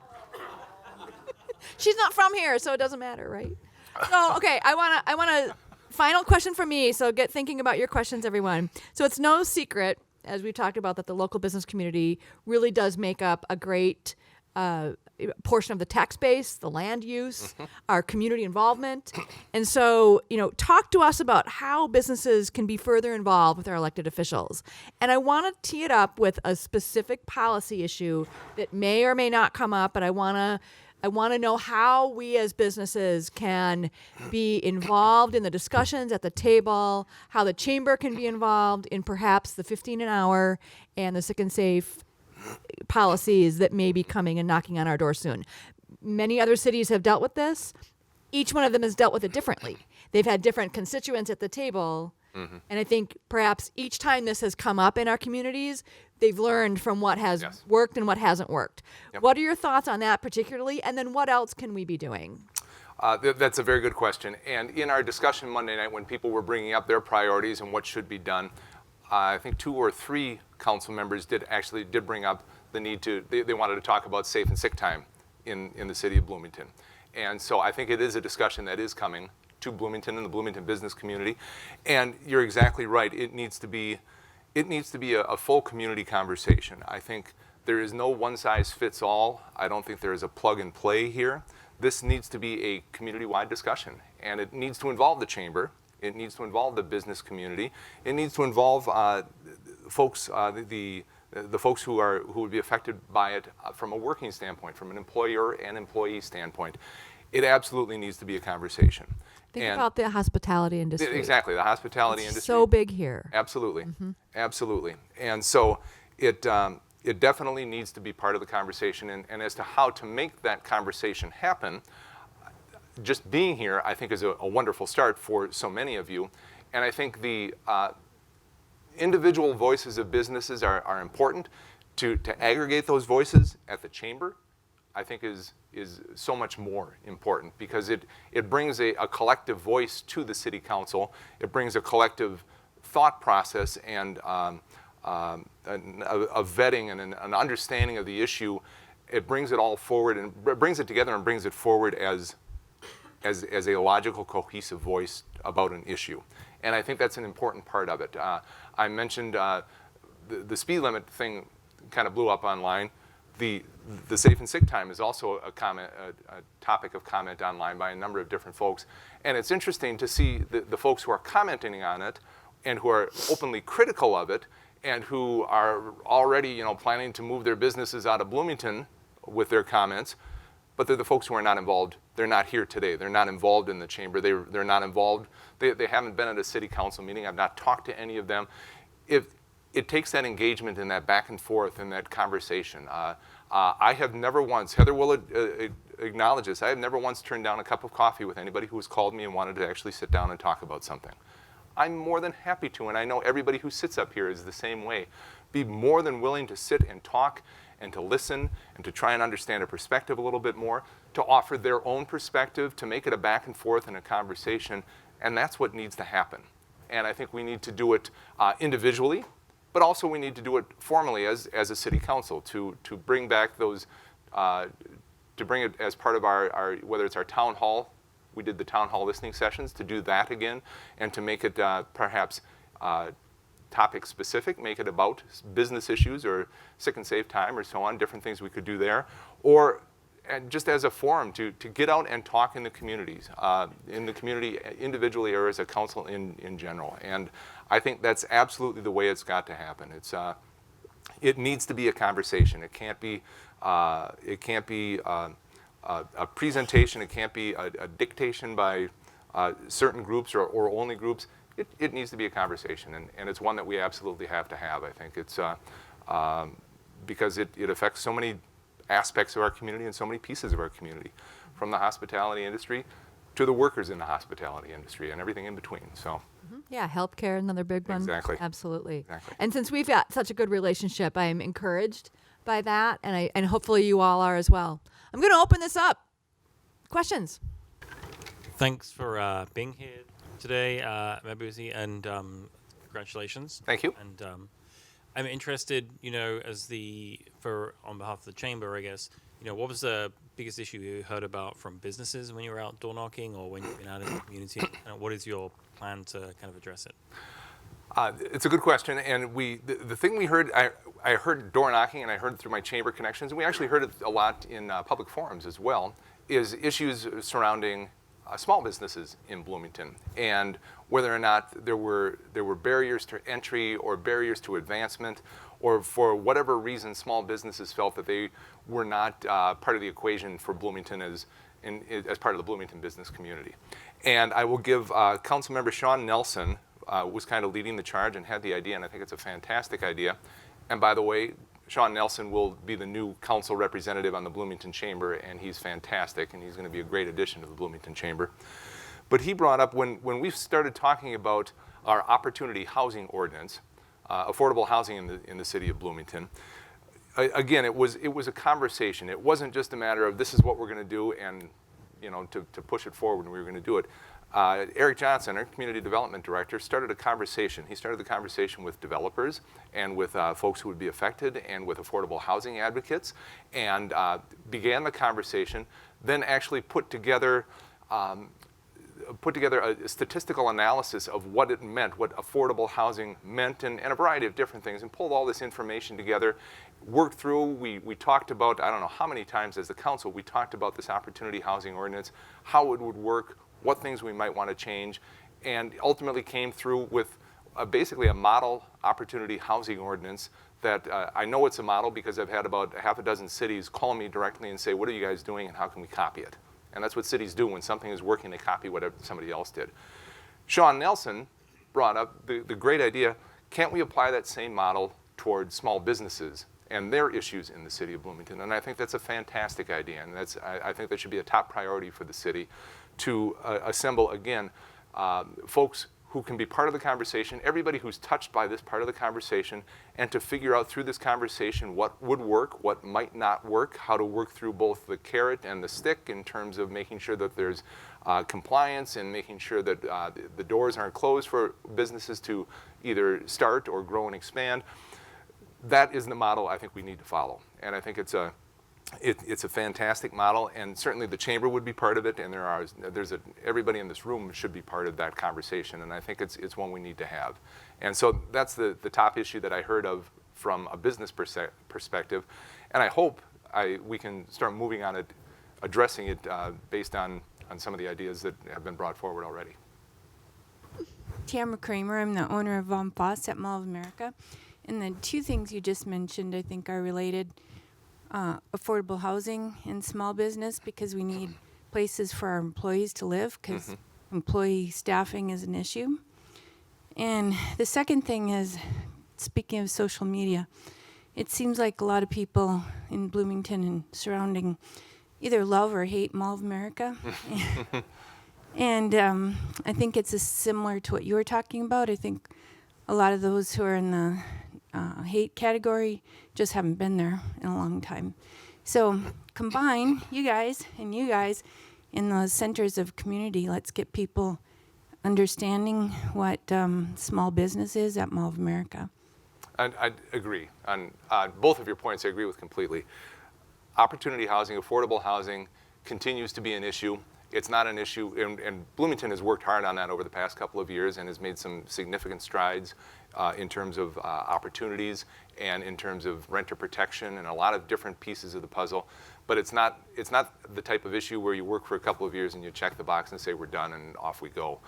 She's not from here, so it doesn't matter, right? So, okay, I want to final question for me. So get thinking about your questions, everyone. So it's no secret, as we talked about, that the local business community really does make up a great portion of the tax base, the land use, our community involvement. And so, talk to us about how businesses can be further involved with our elected officials. And I want to tee it up with a specific policy issue that may or may not come up, but I want to know how we as businesses can be involved in the discussions at the table, how the chamber can be involved in perhaps the 15 an hour and the sick and safe policies that may be coming and knocking on our door soon. Many other cities have dealt with this. Each one of them has dealt with it differently. They've had different constituents at the table. And I think perhaps each time this has come up in our communities, they've learned from what has worked and what hasn't worked. Yep. What are your thoughts on that particularly? And then what else can we be doing? That's a very good question. And in our discussion Monday night, when people were bringing up their priorities and what should be done, I think 2 or 3 council members did bring up the need to, they wanted to talk about safe and sick time in the city of Bloomington. And so I think it is a discussion that is coming to Bloomington and the Bloomington business community. And you're exactly right. It needs to be a full community conversation. I think there is no one size fits all. I don't think there is a plug and play here. This needs to be a community-wide discussion, and it needs to involve the chamber. It needs to involve the business community. It needs to involve folks, the folks who would be affected by it from a working standpoint, from an employer and employee standpoint. It absolutely needs to be a conversation. Think about the hospitality industry. Exactly, the hospitality industry. So big here. Absolutely, absolutely. And so it definitely needs to be part of the conversation. And as to how to make that conversation happen, just being here, I think, is a wonderful start for so many of you. And I think the individual voices of businesses are important. To aggregate those voices at the chamber, I think is so much more important, because it brings a collective voice to the city council. It brings a collective thought process and a vetting and an understanding of the issue. It brings it all forward and brings it together and brings it forward as a logical, cohesive voice about an issue. And I think that's an important part of it. I mentioned the speed limit thing kind of blew up online. The safe and sick time is also a topic of comment online by a number of different folks. And it's interesting to see the folks who are commenting on it and who are openly critical of it and who are already planning to move their businesses out of Bloomington with their comments, but they're the folks who are not involved. They're not here today. They're not involved in the chamber. They're not involved. They haven't been at a city council meeting. I've not talked to any of them. It takes that engagement and that back and forth and that conversation. I have never once, Heather will acknowledge this, I have never once turned down a cup of coffee with anybody who has called me and wanted to actually sit down and talk about something. I'm more than happy to, and I know everybody who sits up here is the same way. Be more than willing to sit and talk and to listen and to try and understand a perspective a little bit more, to offer their own perspective, to make it a back and forth and a conversation, and that's what needs to happen. And I think we need to do it individually, but also we need to do it formally as a city council to bring back those, to bring it as part of our whether it's our town hall. We did the town hall listening sessions, to do that again, and to make it perhaps topic specific, make it about business issues or sick and save time or so on, different things we could do there, or and just as a forum to get out and talk in the communities, individually or as a council in general. And I think that's absolutely the way it's got to happen. It needs to be a conversation. It can't be a presentation. It can't be a dictation by certain groups or only groups. It needs to be a conversation, and it's one that we absolutely have to have. I think it's because it affects so many aspects of our community and so many pieces of our community, from the hospitality industry to the workers in the hospitality industry and everything in between. So. Yeah, healthcare, another big one. Exactly. Absolutely. Exactly. And since we've got such a good relationship, I am encouraged by that, and hopefully you all are as well. I'm going to open this up. Questions? Thanks for being here today, Busse, and congratulations. Thank you. And I'm interested, on behalf of the chamber, I guess, what was the biggest issue you heard about from businesses when you were out door knocking or when you've been out in the community? And what is your plan to kind of address it? It's a good question, and the thing we heard, I heard door knocking, and I heard it through my chamber connections, and we actually heard it a lot in public forums as well, is issues surrounding small businesses in Bloomington, and whether or not there were barriers to entry or barriers to advancement, or for whatever reason small businesses felt that they were not part of the equation for Bloomington as part of the Bloomington business community. And I will give Councilmember Sean Nelson was kind of leading the charge and had the idea, and I think it's a fantastic idea. And by the way, Sean Nelson will be the new council representative on the Bloomington Chamber, and he's fantastic, and he's going to be a great addition to the Bloomington Chamber. But he brought up, when we started talking about our opportunity housing ordinance, affordable housing in the city of Bloomington, again, it was a conversation. It wasn't just a matter of this is what we're going to do and to push it forward and we were going to do it. Eric Johnson, our community development director, started a conversation. He started the conversation with developers and with folks who would be affected and with affordable housing advocates, and began the conversation, then actually put together a statistical analysis of what it meant, what affordable housing meant, and a variety of different things, and pulled all this information together, worked through. We talked about, I don't know how many times as the council, we talked about this opportunity housing ordinance, how it would work, what things we might want to change, and ultimately came through with basically a model opportunity housing ordinance that I know it's a model because I've had about half a dozen cities call me directly and say, what are you guys doing and how can we copy it? And that's what cities do. When something is working, they copy what somebody else did. Sean Nelson brought up the great idea, can't we apply that same model towards small businesses and their issues in the city of Bloomington? And I think that's a fantastic idea, and I think that should be a top priority for the city to assemble, again, folks who can be part of the conversation, everybody who's touched by this part of the conversation, and to figure out through this conversation what would work, what might not work, how to work through both the carrot and the stick in terms of making sure that there's compliance and making sure that the doors aren't closed for businesses to either start or grow and expand. That is the model I think we need to follow. And I think it's a fantastic model, and certainly the chamber would be part of it, and everybody in this room should be part of that conversation, and I think it's one we need to have. And so that's the top issue that I heard of from a business perspective, and I hope we can start moving on it, addressing it based on some of the ideas that have been brought forward already. Tamara Kramer, I'm the owner of Busse at Mall of America, and the two things you just mentioned I think are related. Affordable housing and small business, because we need places for our employees to live, because employee staffing is an issue. And the second thing is, speaking of social media, it seems like a lot of people in Bloomington and surrounding either love or hate Mall of America. And I think it's similar to what you were talking about. I think a lot of those who are in the hate category just haven't been there in a long time. So combine you guys in those centers of community. Let's get people understanding what small business is at Mall of America. I agree. On both of your points, I agree with completely. Opportunity housing, affordable housing continues to be an issue. It's not an issue, and Bloomington has worked hard on that over the past couple of years and has made some significant strides in terms of opportunities and in terms of renter protection and a lot of different pieces of the puzzle. But it's not the type of issue where you work for a couple of years and you check the box and say we're done and off we go.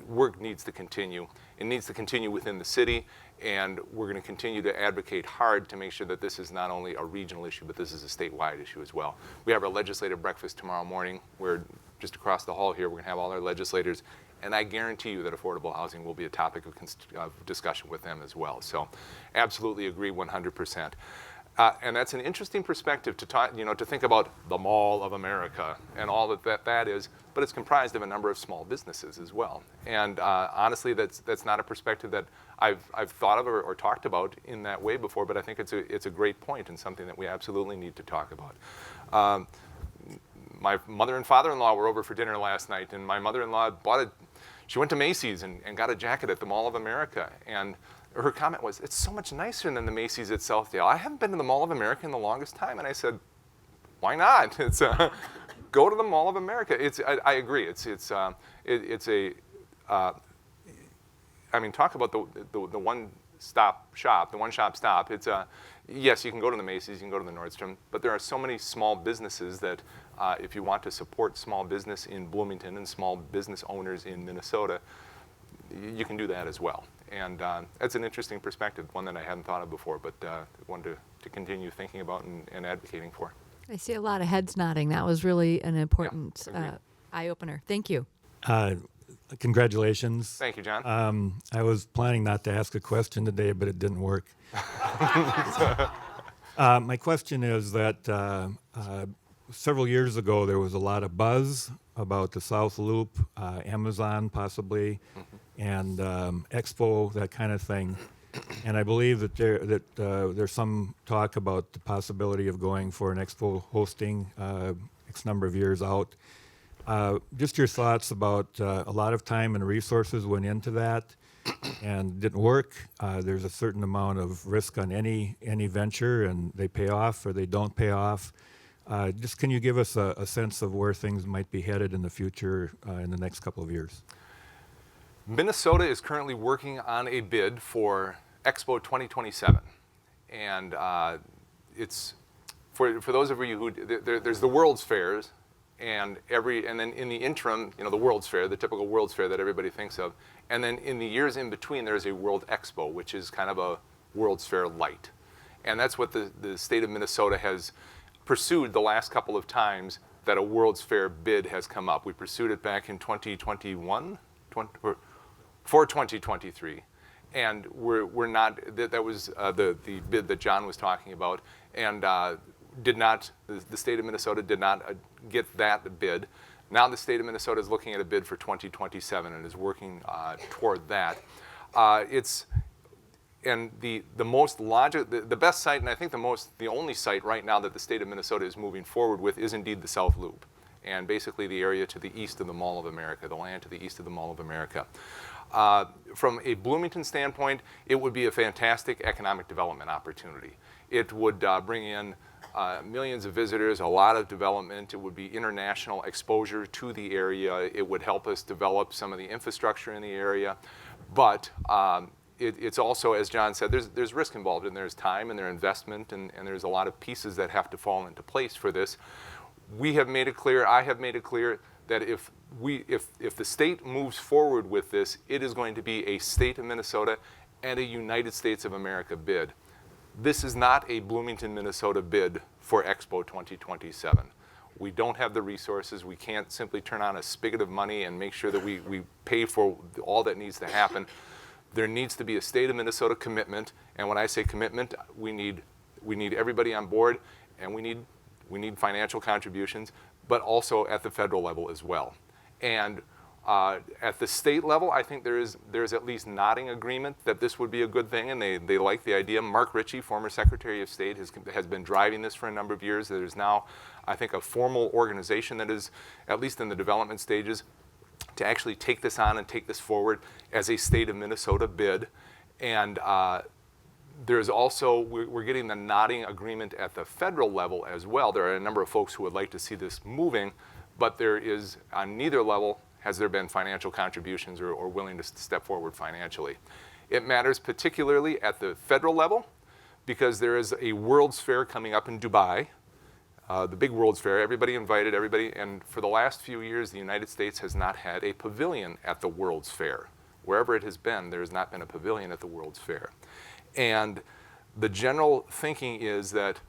Work needs to continue. It needs to continue within the city, and we're going to continue to advocate hard to make sure that this is not only a regional issue, but this is a statewide issue as well. We have our legislative breakfast tomorrow morning. We're just across the hall here. We're going to have all our legislators, and I guarantee you that affordable housing will be a topic of discussion with them as well. So absolutely agree 100%. And that's an interesting perspective to talk, to think about the Mall of America and all that is, but it's comprised of a number of small businesses as well. And honestly, that's not a perspective that I've thought of or talked about in that way before, but I think it's a great point and something that we absolutely need to talk about. My mother and father-in-law were over for dinner last night, and my mother-in-law she went to Macy's and got a jacket at the Mall of America. And her comment was, it's so much nicer than the Macy's at Southdale. I haven't been to the Mall of America in the longest time. And I said, why not? It's go to the Mall of America. I agree. I mean, talk about the one-stop shop, the one-shop stop. Yes, you can go to the Macy's, you can go to the Nordstrom, but there are so many small businesses that if you want to support small business in Bloomington and small business owners in Minnesota, you can do that as well. And that's an interesting perspective, one that I hadn't thought of before, but one to continue thinking about and advocating for. I see a lot of heads nodding. That was really an important eye-opener. Thank you. Congratulations. Thank you, John. I was planning not to ask a question today, but it didn't work. My question is that several years ago there was a lot of buzz about the South Loop, Amazon possibly, and Expo, that kind of thing. And I believe that there's some talk about the possibility of going for an Expo hosting X number of years out. Just your thoughts about a lot of time and resources went into that and didn't work. There's a certain amount of risk on any venture, and they pay off or they don't pay off. Just can you give us a sense of where things might be headed in the future in the next couple of years? Minnesota is currently working on a bid for Expo 2027. And it's, for those of you who, there's the World's Fairs, and then in the interim, the World's Fair, the typical World's Fair that everybody thinks of. And then in the years in between, there's a World Expo, which is kind of a World's Fair light. And that's what the state of Minnesota has pursued the last couple of times that a World's Fair bid has come up. We pursued it back in 2021, for 2023. And we're not, that was the bid that John was talking about, and the state of Minnesota did not get that bid. Now the state of Minnesota is looking at a bid for 2027 and is working toward that. And the most the best site, and I think the only site right now that the state of Minnesota is moving forward with is indeed the South Loop, and basically the area to the east of the Mall of America, the land to the east of the Mall of America. From a Bloomington standpoint, it would be a fantastic economic development opportunity. It would bring in millions of visitors, a lot of development. It would be international exposure to the area. It would help us develop some of the infrastructure in the area. But it's also, as John said, there's risk involved, and there's time and there's investment, and there's a lot of pieces that have to fall into place for this. We have made it clear, I have made it clear, that if the state moves forward with this, it is going to be a state of Minnesota and a United States of America bid. This is not a Bloomington, Minnesota bid for Expo 2027. We don't have the resources. We can't simply turn on a spigot of money and make sure that we pay for all that needs to happen. There needs to be a state of Minnesota commitment, and when I say commitment, we need everybody on board, and we need financial contributions, but also at the federal level as well. And at the state level, I think there's at least nodding agreement that this would be a good thing, and they like the idea. Mark Ritchie, former Secretary of State, has been driving this for a number of years. There's now, I think, a formal organization that is, at least in the development stages, to actually take this on and take this forward as a state of Minnesota bid. And There's also, we're getting the nodding agreement at the federal level as well. There are a number of folks who would like to see this moving, but there is, on neither level, has there been financial contributions or willing to step forward financially. It matters particularly at the federal level because there is a World's Fair coming up in Dubai, the big World's Fair. Everybody invited, and for the last few years, the United States has not had a pavilion at the World's Fair. Wherever it has been, there has not been a pavilion at the World's Fair. And the general thinking is that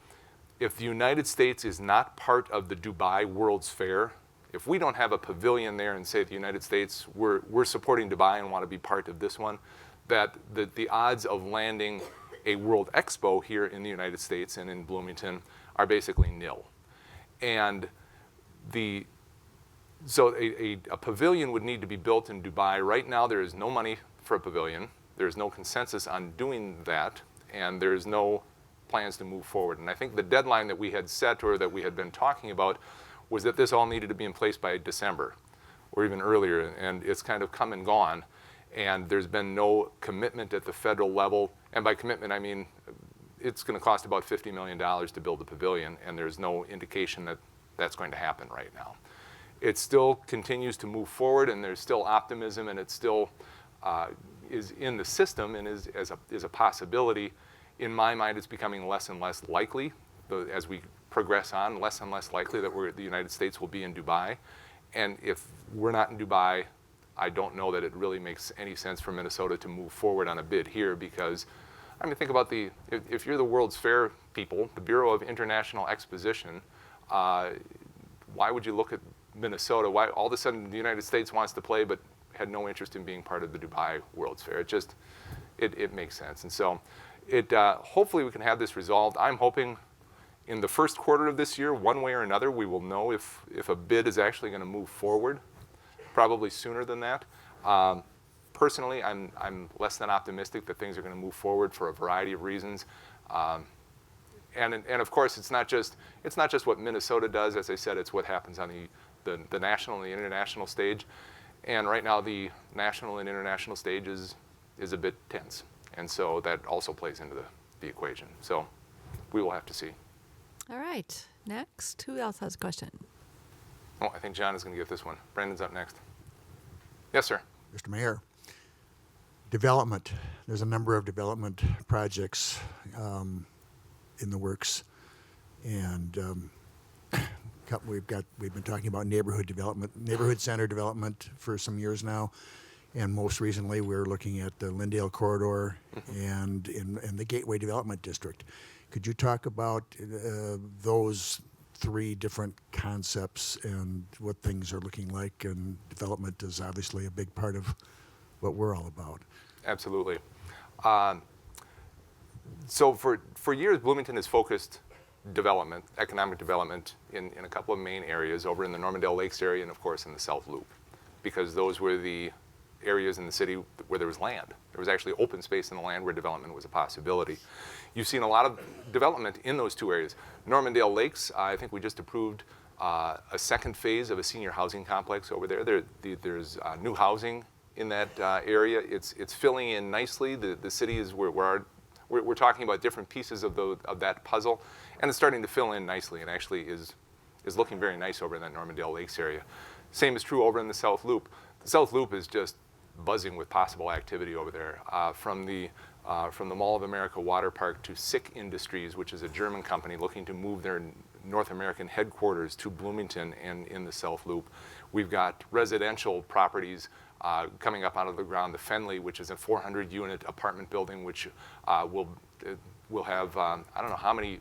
if the United States is not part of the Dubai World's Fair, if we don't have a pavilion there and say the United States, we're supporting Dubai and want to be part of this one, that the odds of landing a World Expo here in the United States and in Bloomington are basically nil. And so a pavilion would need to be built in Dubai. Right now, there is no money for a pavilion. There's no consensus on doing that, and there's no plans to move forward. And I think the deadline that we had set or that we had been talking about was that this all needed to be in place by December or even earlier, and it's kind of come and gone. And there's been no commitment at the federal level. And by commitment, I mean it's going to cost about $50 million to build a pavilion, and there's no indication that that's going to happen right now. It still continues to move forward, and there's still optimism, and it still is in the system and is a possibility. In my mind, it's becoming less and less likely as we progress on, less and less likely that the United States will be in Dubai. And if we're not in Dubai, I don't know that it really makes any sense for Minnesota to move forward on a bid here because, I mean, think about if you're the World's Fair people, the Bureau of International Exposition, why would you look at Minnesota? Why all of a sudden the United States wants to play but had no interest in being part of the Dubai World's Fair? It makes sense. And so hopefully we can have this resolved. I'm hoping in the first quarter of this year, one way or another, we will know if a bid is actually going to move forward. Probably sooner than that. Personally, I'm less than optimistic that things are going to move forward for a variety of reasons. And of course, it's not just what Minnesota does. As I said, it's what happens on the national and the international stage. And right now, the national and international stage is a bit tense. And so that also plays into the equation. So we will have to see. All right. Next, who else has a question? Oh, I think John is going to get this one. Brandon's up next. Yes, sir. Mr. Mayor, development. There's a number of development projects in the works, and we've been talking about neighborhood development, neighborhood center development for some years now, and most recently we're looking at the Lindale Corridor and in the Gateway Development District. Could you talk about those three different concepts and what things are looking like? And development is obviously a big part of what we're all about. Absolutely. So for years, Bloomington has focused development, economic development, in a couple of main areas over in the Normandale Lakes area and, of course, in the South Loop, because those were the areas in the city where there was land. There was actually open space in the land where development was a possibility. You've seen a lot of development in those two areas. Normandale Lakes, I think we just approved a second phase of a senior housing complex over there. There's new housing in that area. It's filling in nicely. The city is we're talking about different pieces of that puzzle, and it's starting to fill in nicely, and actually is looking very nice over in that Normandale Lakes area. Same is true over in the South Loop. The South Loop is just buzzing with possible activity over there. From the Mall of America Water Park to SICK Industries, which is a German company looking to move their North American headquarters to Bloomington and in the South Loop. We've got residential properties coming up out of the ground. The Fenley, which is a 400-unit apartment building, which will have, I don't know how many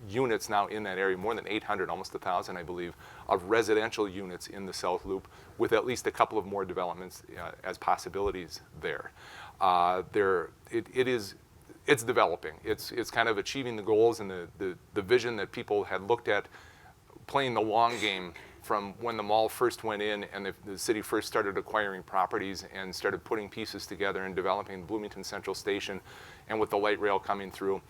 units now in that area, more than 800, almost 1,000, I believe, of residential units in the South Loop, with at least a couple of more developments as possibilities there. It's developing. It's kind of achieving the goals and the vision that people had looked at, playing the long game from when the mall first went in and the city first started acquiring properties and started putting pieces together and developing Bloomington Central Station, and with the light rail coming through.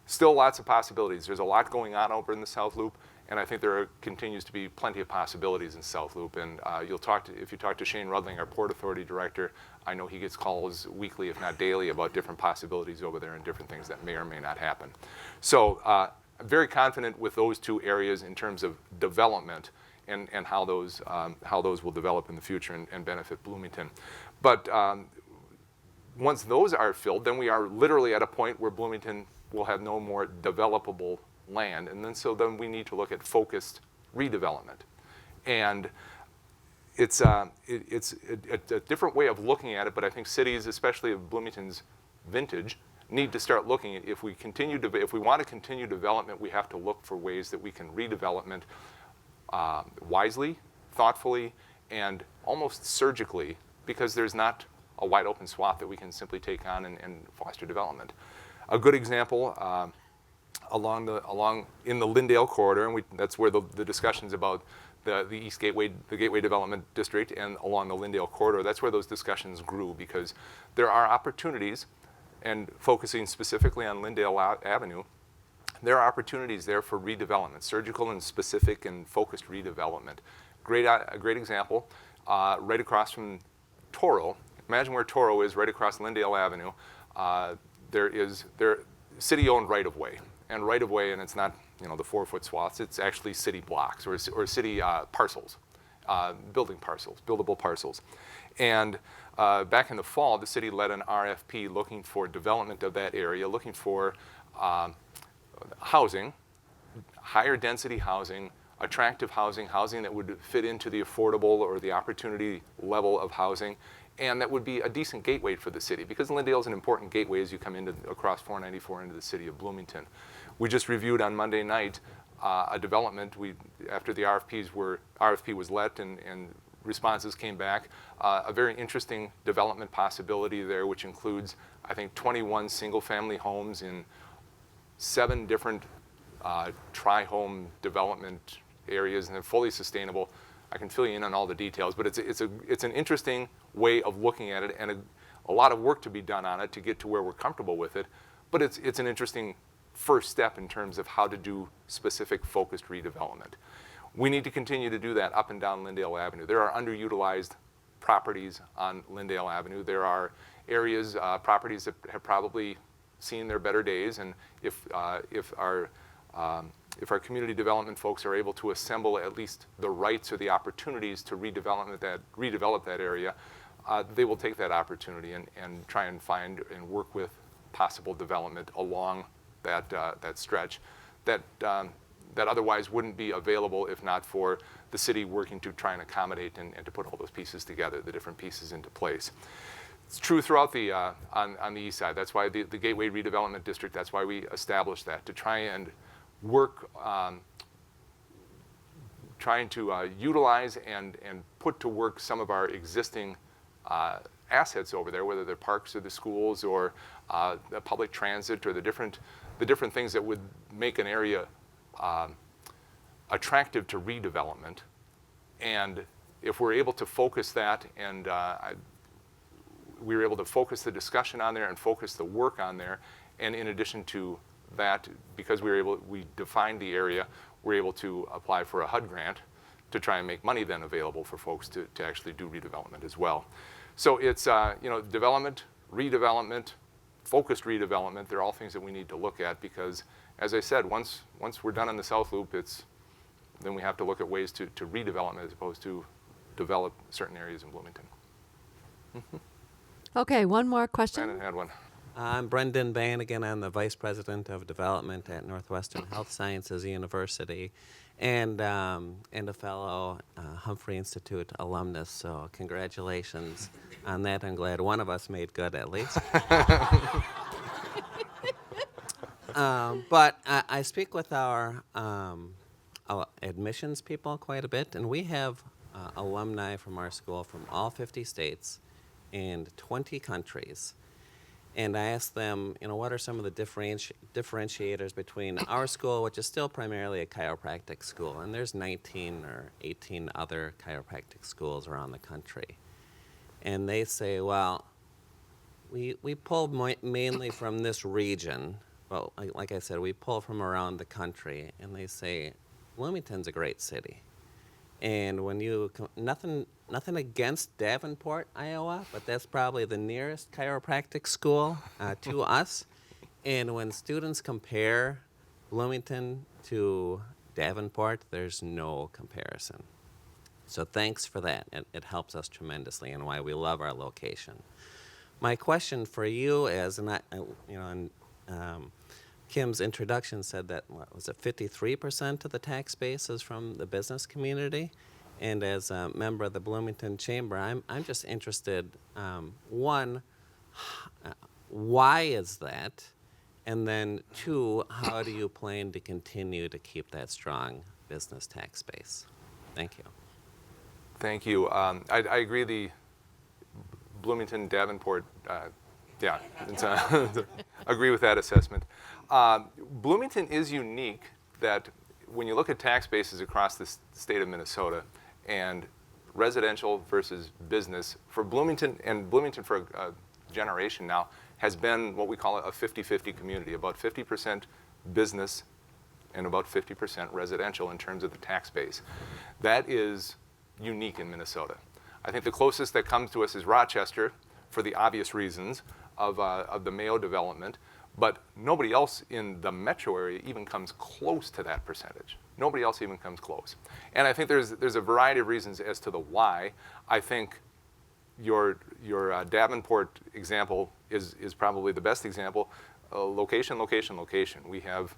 Still lots of possibilities. There's a lot going on over in the South Loop, And I think continues to be plenty of possibilities in South Loop. And if you talk to Shane Rudling, our Port Authority Director, I know he gets calls weekly, if not daily, about different possibilities over there and different things that may or may not happen. So I'm very confident with those two areas in terms of development and how those will develop in the future and benefit Bloomington. But once those are filled, then we are literally at a point where Bloomington will have no more developable land, and then we need to look at focused redevelopment. And it's a different way of looking at it, but I think cities, especially of Bloomington's vintage, need to start looking at if we want to continue development, we have to look for ways that we can redevelopment wisely, thoughtfully, and almost surgically, because there's not a wide open swath that we can simply take on and foster development. A good example in the Lyndale corridor, and that's where the discussions about the East Gateway, the Gateway Development District, and along the Lyndale corridor, that's where those discussions grew, because there are opportunities, and focusing specifically on Lyndale Avenue, there are opportunities there for redevelopment, surgical and specific and focused redevelopment. A great example, right across from Toro. Imagine where Toro is, right across Lyndale Avenue. There city-owned right-of-way, and it's not the 4-foot swaths. It's actually city blocks or city parcels, buildable parcels. And back in the fall, the city led an RFP looking for development of that area, looking for housing, higher density housing, attractive housing that would fit into the affordable or the opportunity level of housing, and that would be a decent gateway for the city, because Lyndale is an important gateway as you come across 494 into the city of Bloomington. We just reviewed on Monday night a development. After the RFP was let and responses came back, a very interesting development possibility there, which includes, I think, 21 single-family homes in 7 different tri-home development areas, and they're fully sustainable. I can fill you in on all the details, but it's an interesting way of looking at it, and a lot of work to be done on it to get to where we're comfortable with it. But it's an interesting first step in terms of how to do specific focused redevelopment. We need to continue to do that up and down Lyndale Avenue. There are underutilized properties on Lyndale Avenue. There are areas, properties that have probably seen their better days, and if our community development folks are able to assemble at least the rights or the opportunities to redevelop that area, they will take that opportunity and try and find and work with possible development along that stretch that otherwise wouldn't be available if not for the city working to try and accommodate and to put all those pieces together, the different pieces into place. It's true throughout on the east side. That's why the Gateway Redevelopment District, that's why we established that, to try and work, trying to utilize and put to work some of our existing assets over there, whether they're parks or the schools or the public transit or the different things that would make an area attractive to redevelopment. And if we're able to focus that, and we were able to focus the discussion on there and focus the work on there, and in addition to that, because we defined the area, we're able to apply for a HUD grant to try and make money then available for folks to actually do redevelopment as well. So it's development, redevelopment, focused redevelopment. They're all things that we need to look at, because, as I said, once we're done in the South Loop, then we have to look at ways to redevelopment as opposed to develop certain areas in Bloomington. Okay, one more question. Brandon had one. I'm Brendan Bain. Again, I'm the Vice President of Development at Northwestern Health Sciences University, and a fellow Humphrey Institute alumnus. So congratulations on that. I'm glad one of us made good at least. But I speak with our admissions people quite a bit, and we have alumni from our school from all 50 states and 20 countries. And I asked them, what are some of the differentiators between our school, which is still primarily a chiropractic school, and there's 19 or 18 other chiropractic schools around the country. And they say, well, we pull mainly from this region, but like I said, we pull from around the country. And they say, Bloomington's a great city. And when you, nothing against Davenport, Iowa, but that's probably the nearest chiropractic school to us. And when students compare Bloomington to Davenport, there's no comparison. So thanks for that. It helps us tremendously and why we love our location. My question for you is, and Kim's introduction said that, what was it, 53% of the tax base is from the business community? And as a member of the Bloomington Chamber, I'm just interested, one, why is that? And then two, how do you plan to continue to keep that strong business tax base? Thank you. Thank you. I agree. The Bloomington, Davenport, yeah, agree with that assessment. Bloomington is unique that when you look at tax bases across the state of Minnesota and residential versus business, for Bloomington, and Bloomington for a generation now, has been what we call a 50-50 community, about 50% business and about 50% residential in terms of the tax base. That is unique in Minnesota. I think the closest that comes to us is Rochester, for the obvious reasons of the Mayo development, but nobody else in the metro area even comes close to that percentage. Nobody else even comes close. And I think there's a variety of reasons as to the why. I think your Davenport example is probably the best example. Location, location, location. We have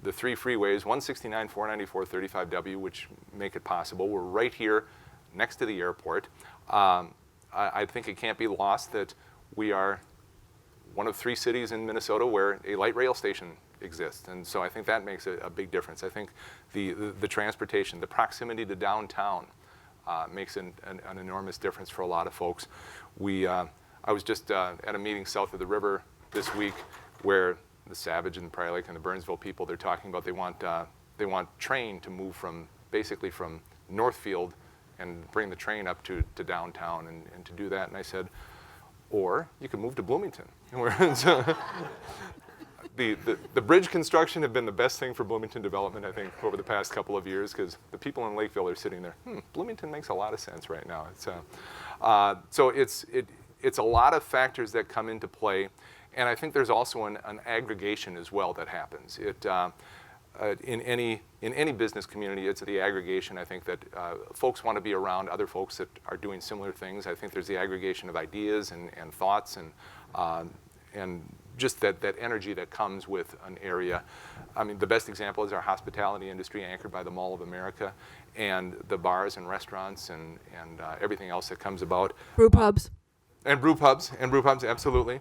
the three freeways, 169, 494, 35W, which make it possible. We're right here next to the airport. I think it can't be lost that we are one of 3 cities in Minnesota where a light rail station exists. And so I think that makes a big difference. I think the transportation, the proximity to downtown makes an enormous difference for a lot of folks. I was just at a meeting south of the river this week where the Savage and the Prior Lake and the Burnsville people, they're talking about they want train to move basically from Northfield and bring the train up to downtown and to do that. And I said, or you could move to Bloomington. The bridge construction have been the best thing for Bloomington development, I think, over the past couple of years, because the people in Lakeville are sitting there, Bloomington makes a lot of sense right now. So it's a lot of factors that come into play, and I think there's also an aggregation as well that happens. In any business community, it's the aggregation. I think that folks want to be around other folks that are doing similar things. I think there's the aggregation of ideas and thoughts and just that energy that comes with an area. I mean, the best example is our hospitality industry, anchored by the Mall of America, and the bars and restaurants and everything else that comes about. Brew pubs. And brew pubs, absolutely.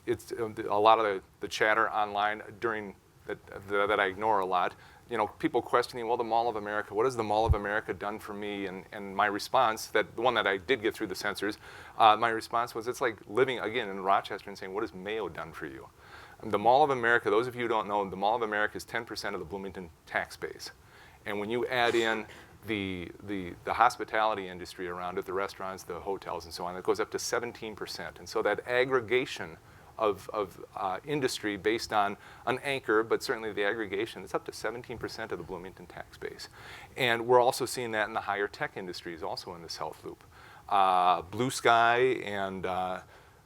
It's a lot of the chatter online during that I ignore a lot. People questioning, well, the Mall of America, what has the Mall of America done for me? And my response, the one that I did get through the censors, my response was, it's like living, again, in Rochester and saying, what has Mayo done for you? The Mall of America, those of you who don't know, the Mall of America is 10% of the Bloomington tax base. And when you add in the hospitality industry around it, the restaurants, the hotels, and so on, it goes up to 17%. And so that aggregation of industry based on an anchor, but certainly the aggregation, it's up to 17% of the Bloomington tax base. And we're also seeing that in the higher tech industries, also in the South Loop. Blue Sky and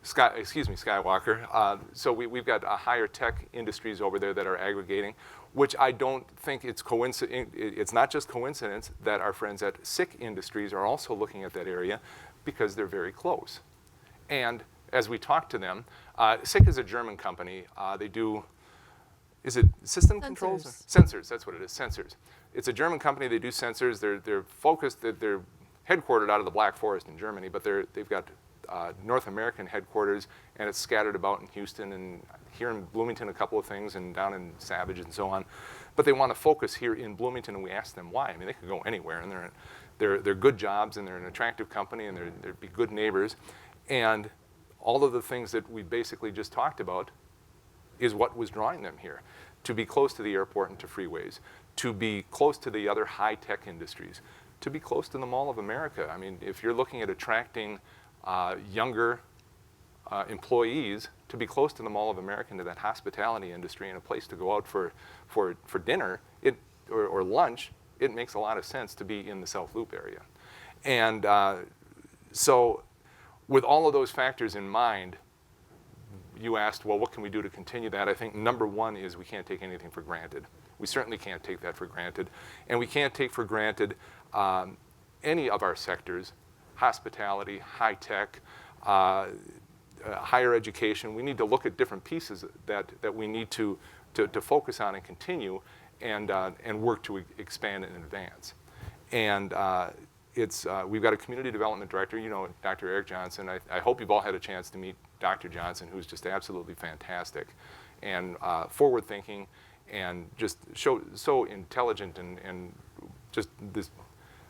Skywalker. So we've got higher tech industries over there that are aggregating, which I don't think it's coincidence. It's not just coincidence that our friends at SICK Industries are also looking at that area, because they're very close. And as we talk to them, SICK is a German company. They do, is it system controls? Sensors, that's what it is, sensors. It's a German company. They do sensors. They're focused, they're headquartered out of the Black Forest in Germany, but they've got North American headquarters, and it's scattered about in Houston and here in Bloomington, a couple of things, and down in Savage and so on. But they want to focus here in Bloomington, and we ask them why. I mean, they could go anywhere, and they're good jobs, and they're an attractive company, and they'd be good neighbors. And all of the things that we basically just talked about is what was drawing them here. To be close to the airport and to freeways, to be close to the other high-tech industries, to be close to the Mall of America. I mean, if you're looking at attracting younger employees to be close to the Mall of America, to that hospitality industry, and a place to go out for dinner or lunch, it makes a lot of sense to be in the South Loop area. And so with all of those factors in mind, you asked, well, what can we do to continue that? I think number one is we can't take anything for granted. We certainly can't take that for granted. And we can't take for granted any of our sectors, hospitality, high tech, higher education. We need to look at different pieces that we need to focus on and continue and work to expand and advance. And we've got a community development director, you know, Dr. Eric Johnson. I hope you've all had a chance to meet Dr. Johnson, who's just absolutely fantastic and forward-thinking and just so intelligent and just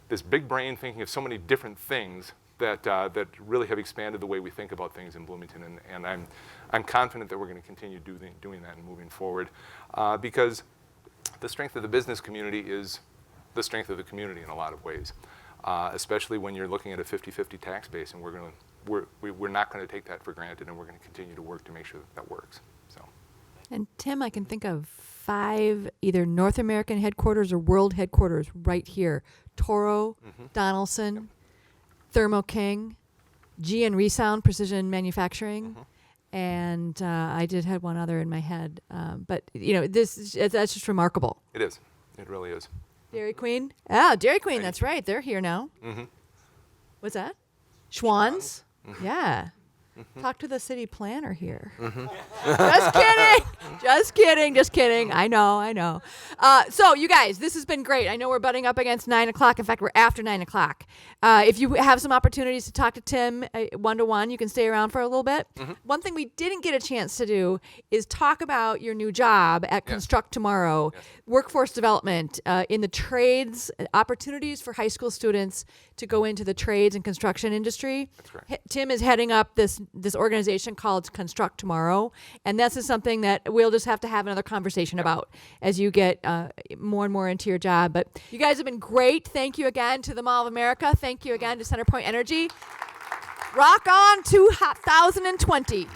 this big brain thinking of so many different things that really have expanded the way we think about things in Bloomington. And I'm confident that we're going to continue doing that and moving forward because the strength of the business community is the strength of the community in a lot of ways, especially when you're looking at a 50-50 tax base, and we're not going to take that for granted, and we're going to continue to work to make sure that works. So. And Tim, I can think of 5 either North American headquarters or world headquarters right here. Toro, Donaldson, Thermo King, G and Resound Precision Manufacturing, and I did have one other in my head. But you know, that's just remarkable. It is. It really is. Dairy Queen. Ah, Dairy Queen. That's right. They're here now. What's that? Schwann's. Yeah. Talk to the city planner here. Just kidding. Just kidding. I know. So you guys, this has been great. I know we're butting up against 9 o'clock. In fact, we're after 9 o'clock. If you have some opportunities to talk to Tim one-to-one, you can stay around for a little bit. One thing we didn't get a chance to do is talk about your new job at Construct Tomorrow, workforce development in the trades, opportunities for high school students to go into the trades and construction industry. That's right. Tim is heading up this organization called Construct Tomorrow, and this is something that we'll just have to have another conversation about as you get more and more into your job. But you guys have been great. Thank you again to the Mall of America. Thank you again to CenterPoint Energy. Rock on 2020.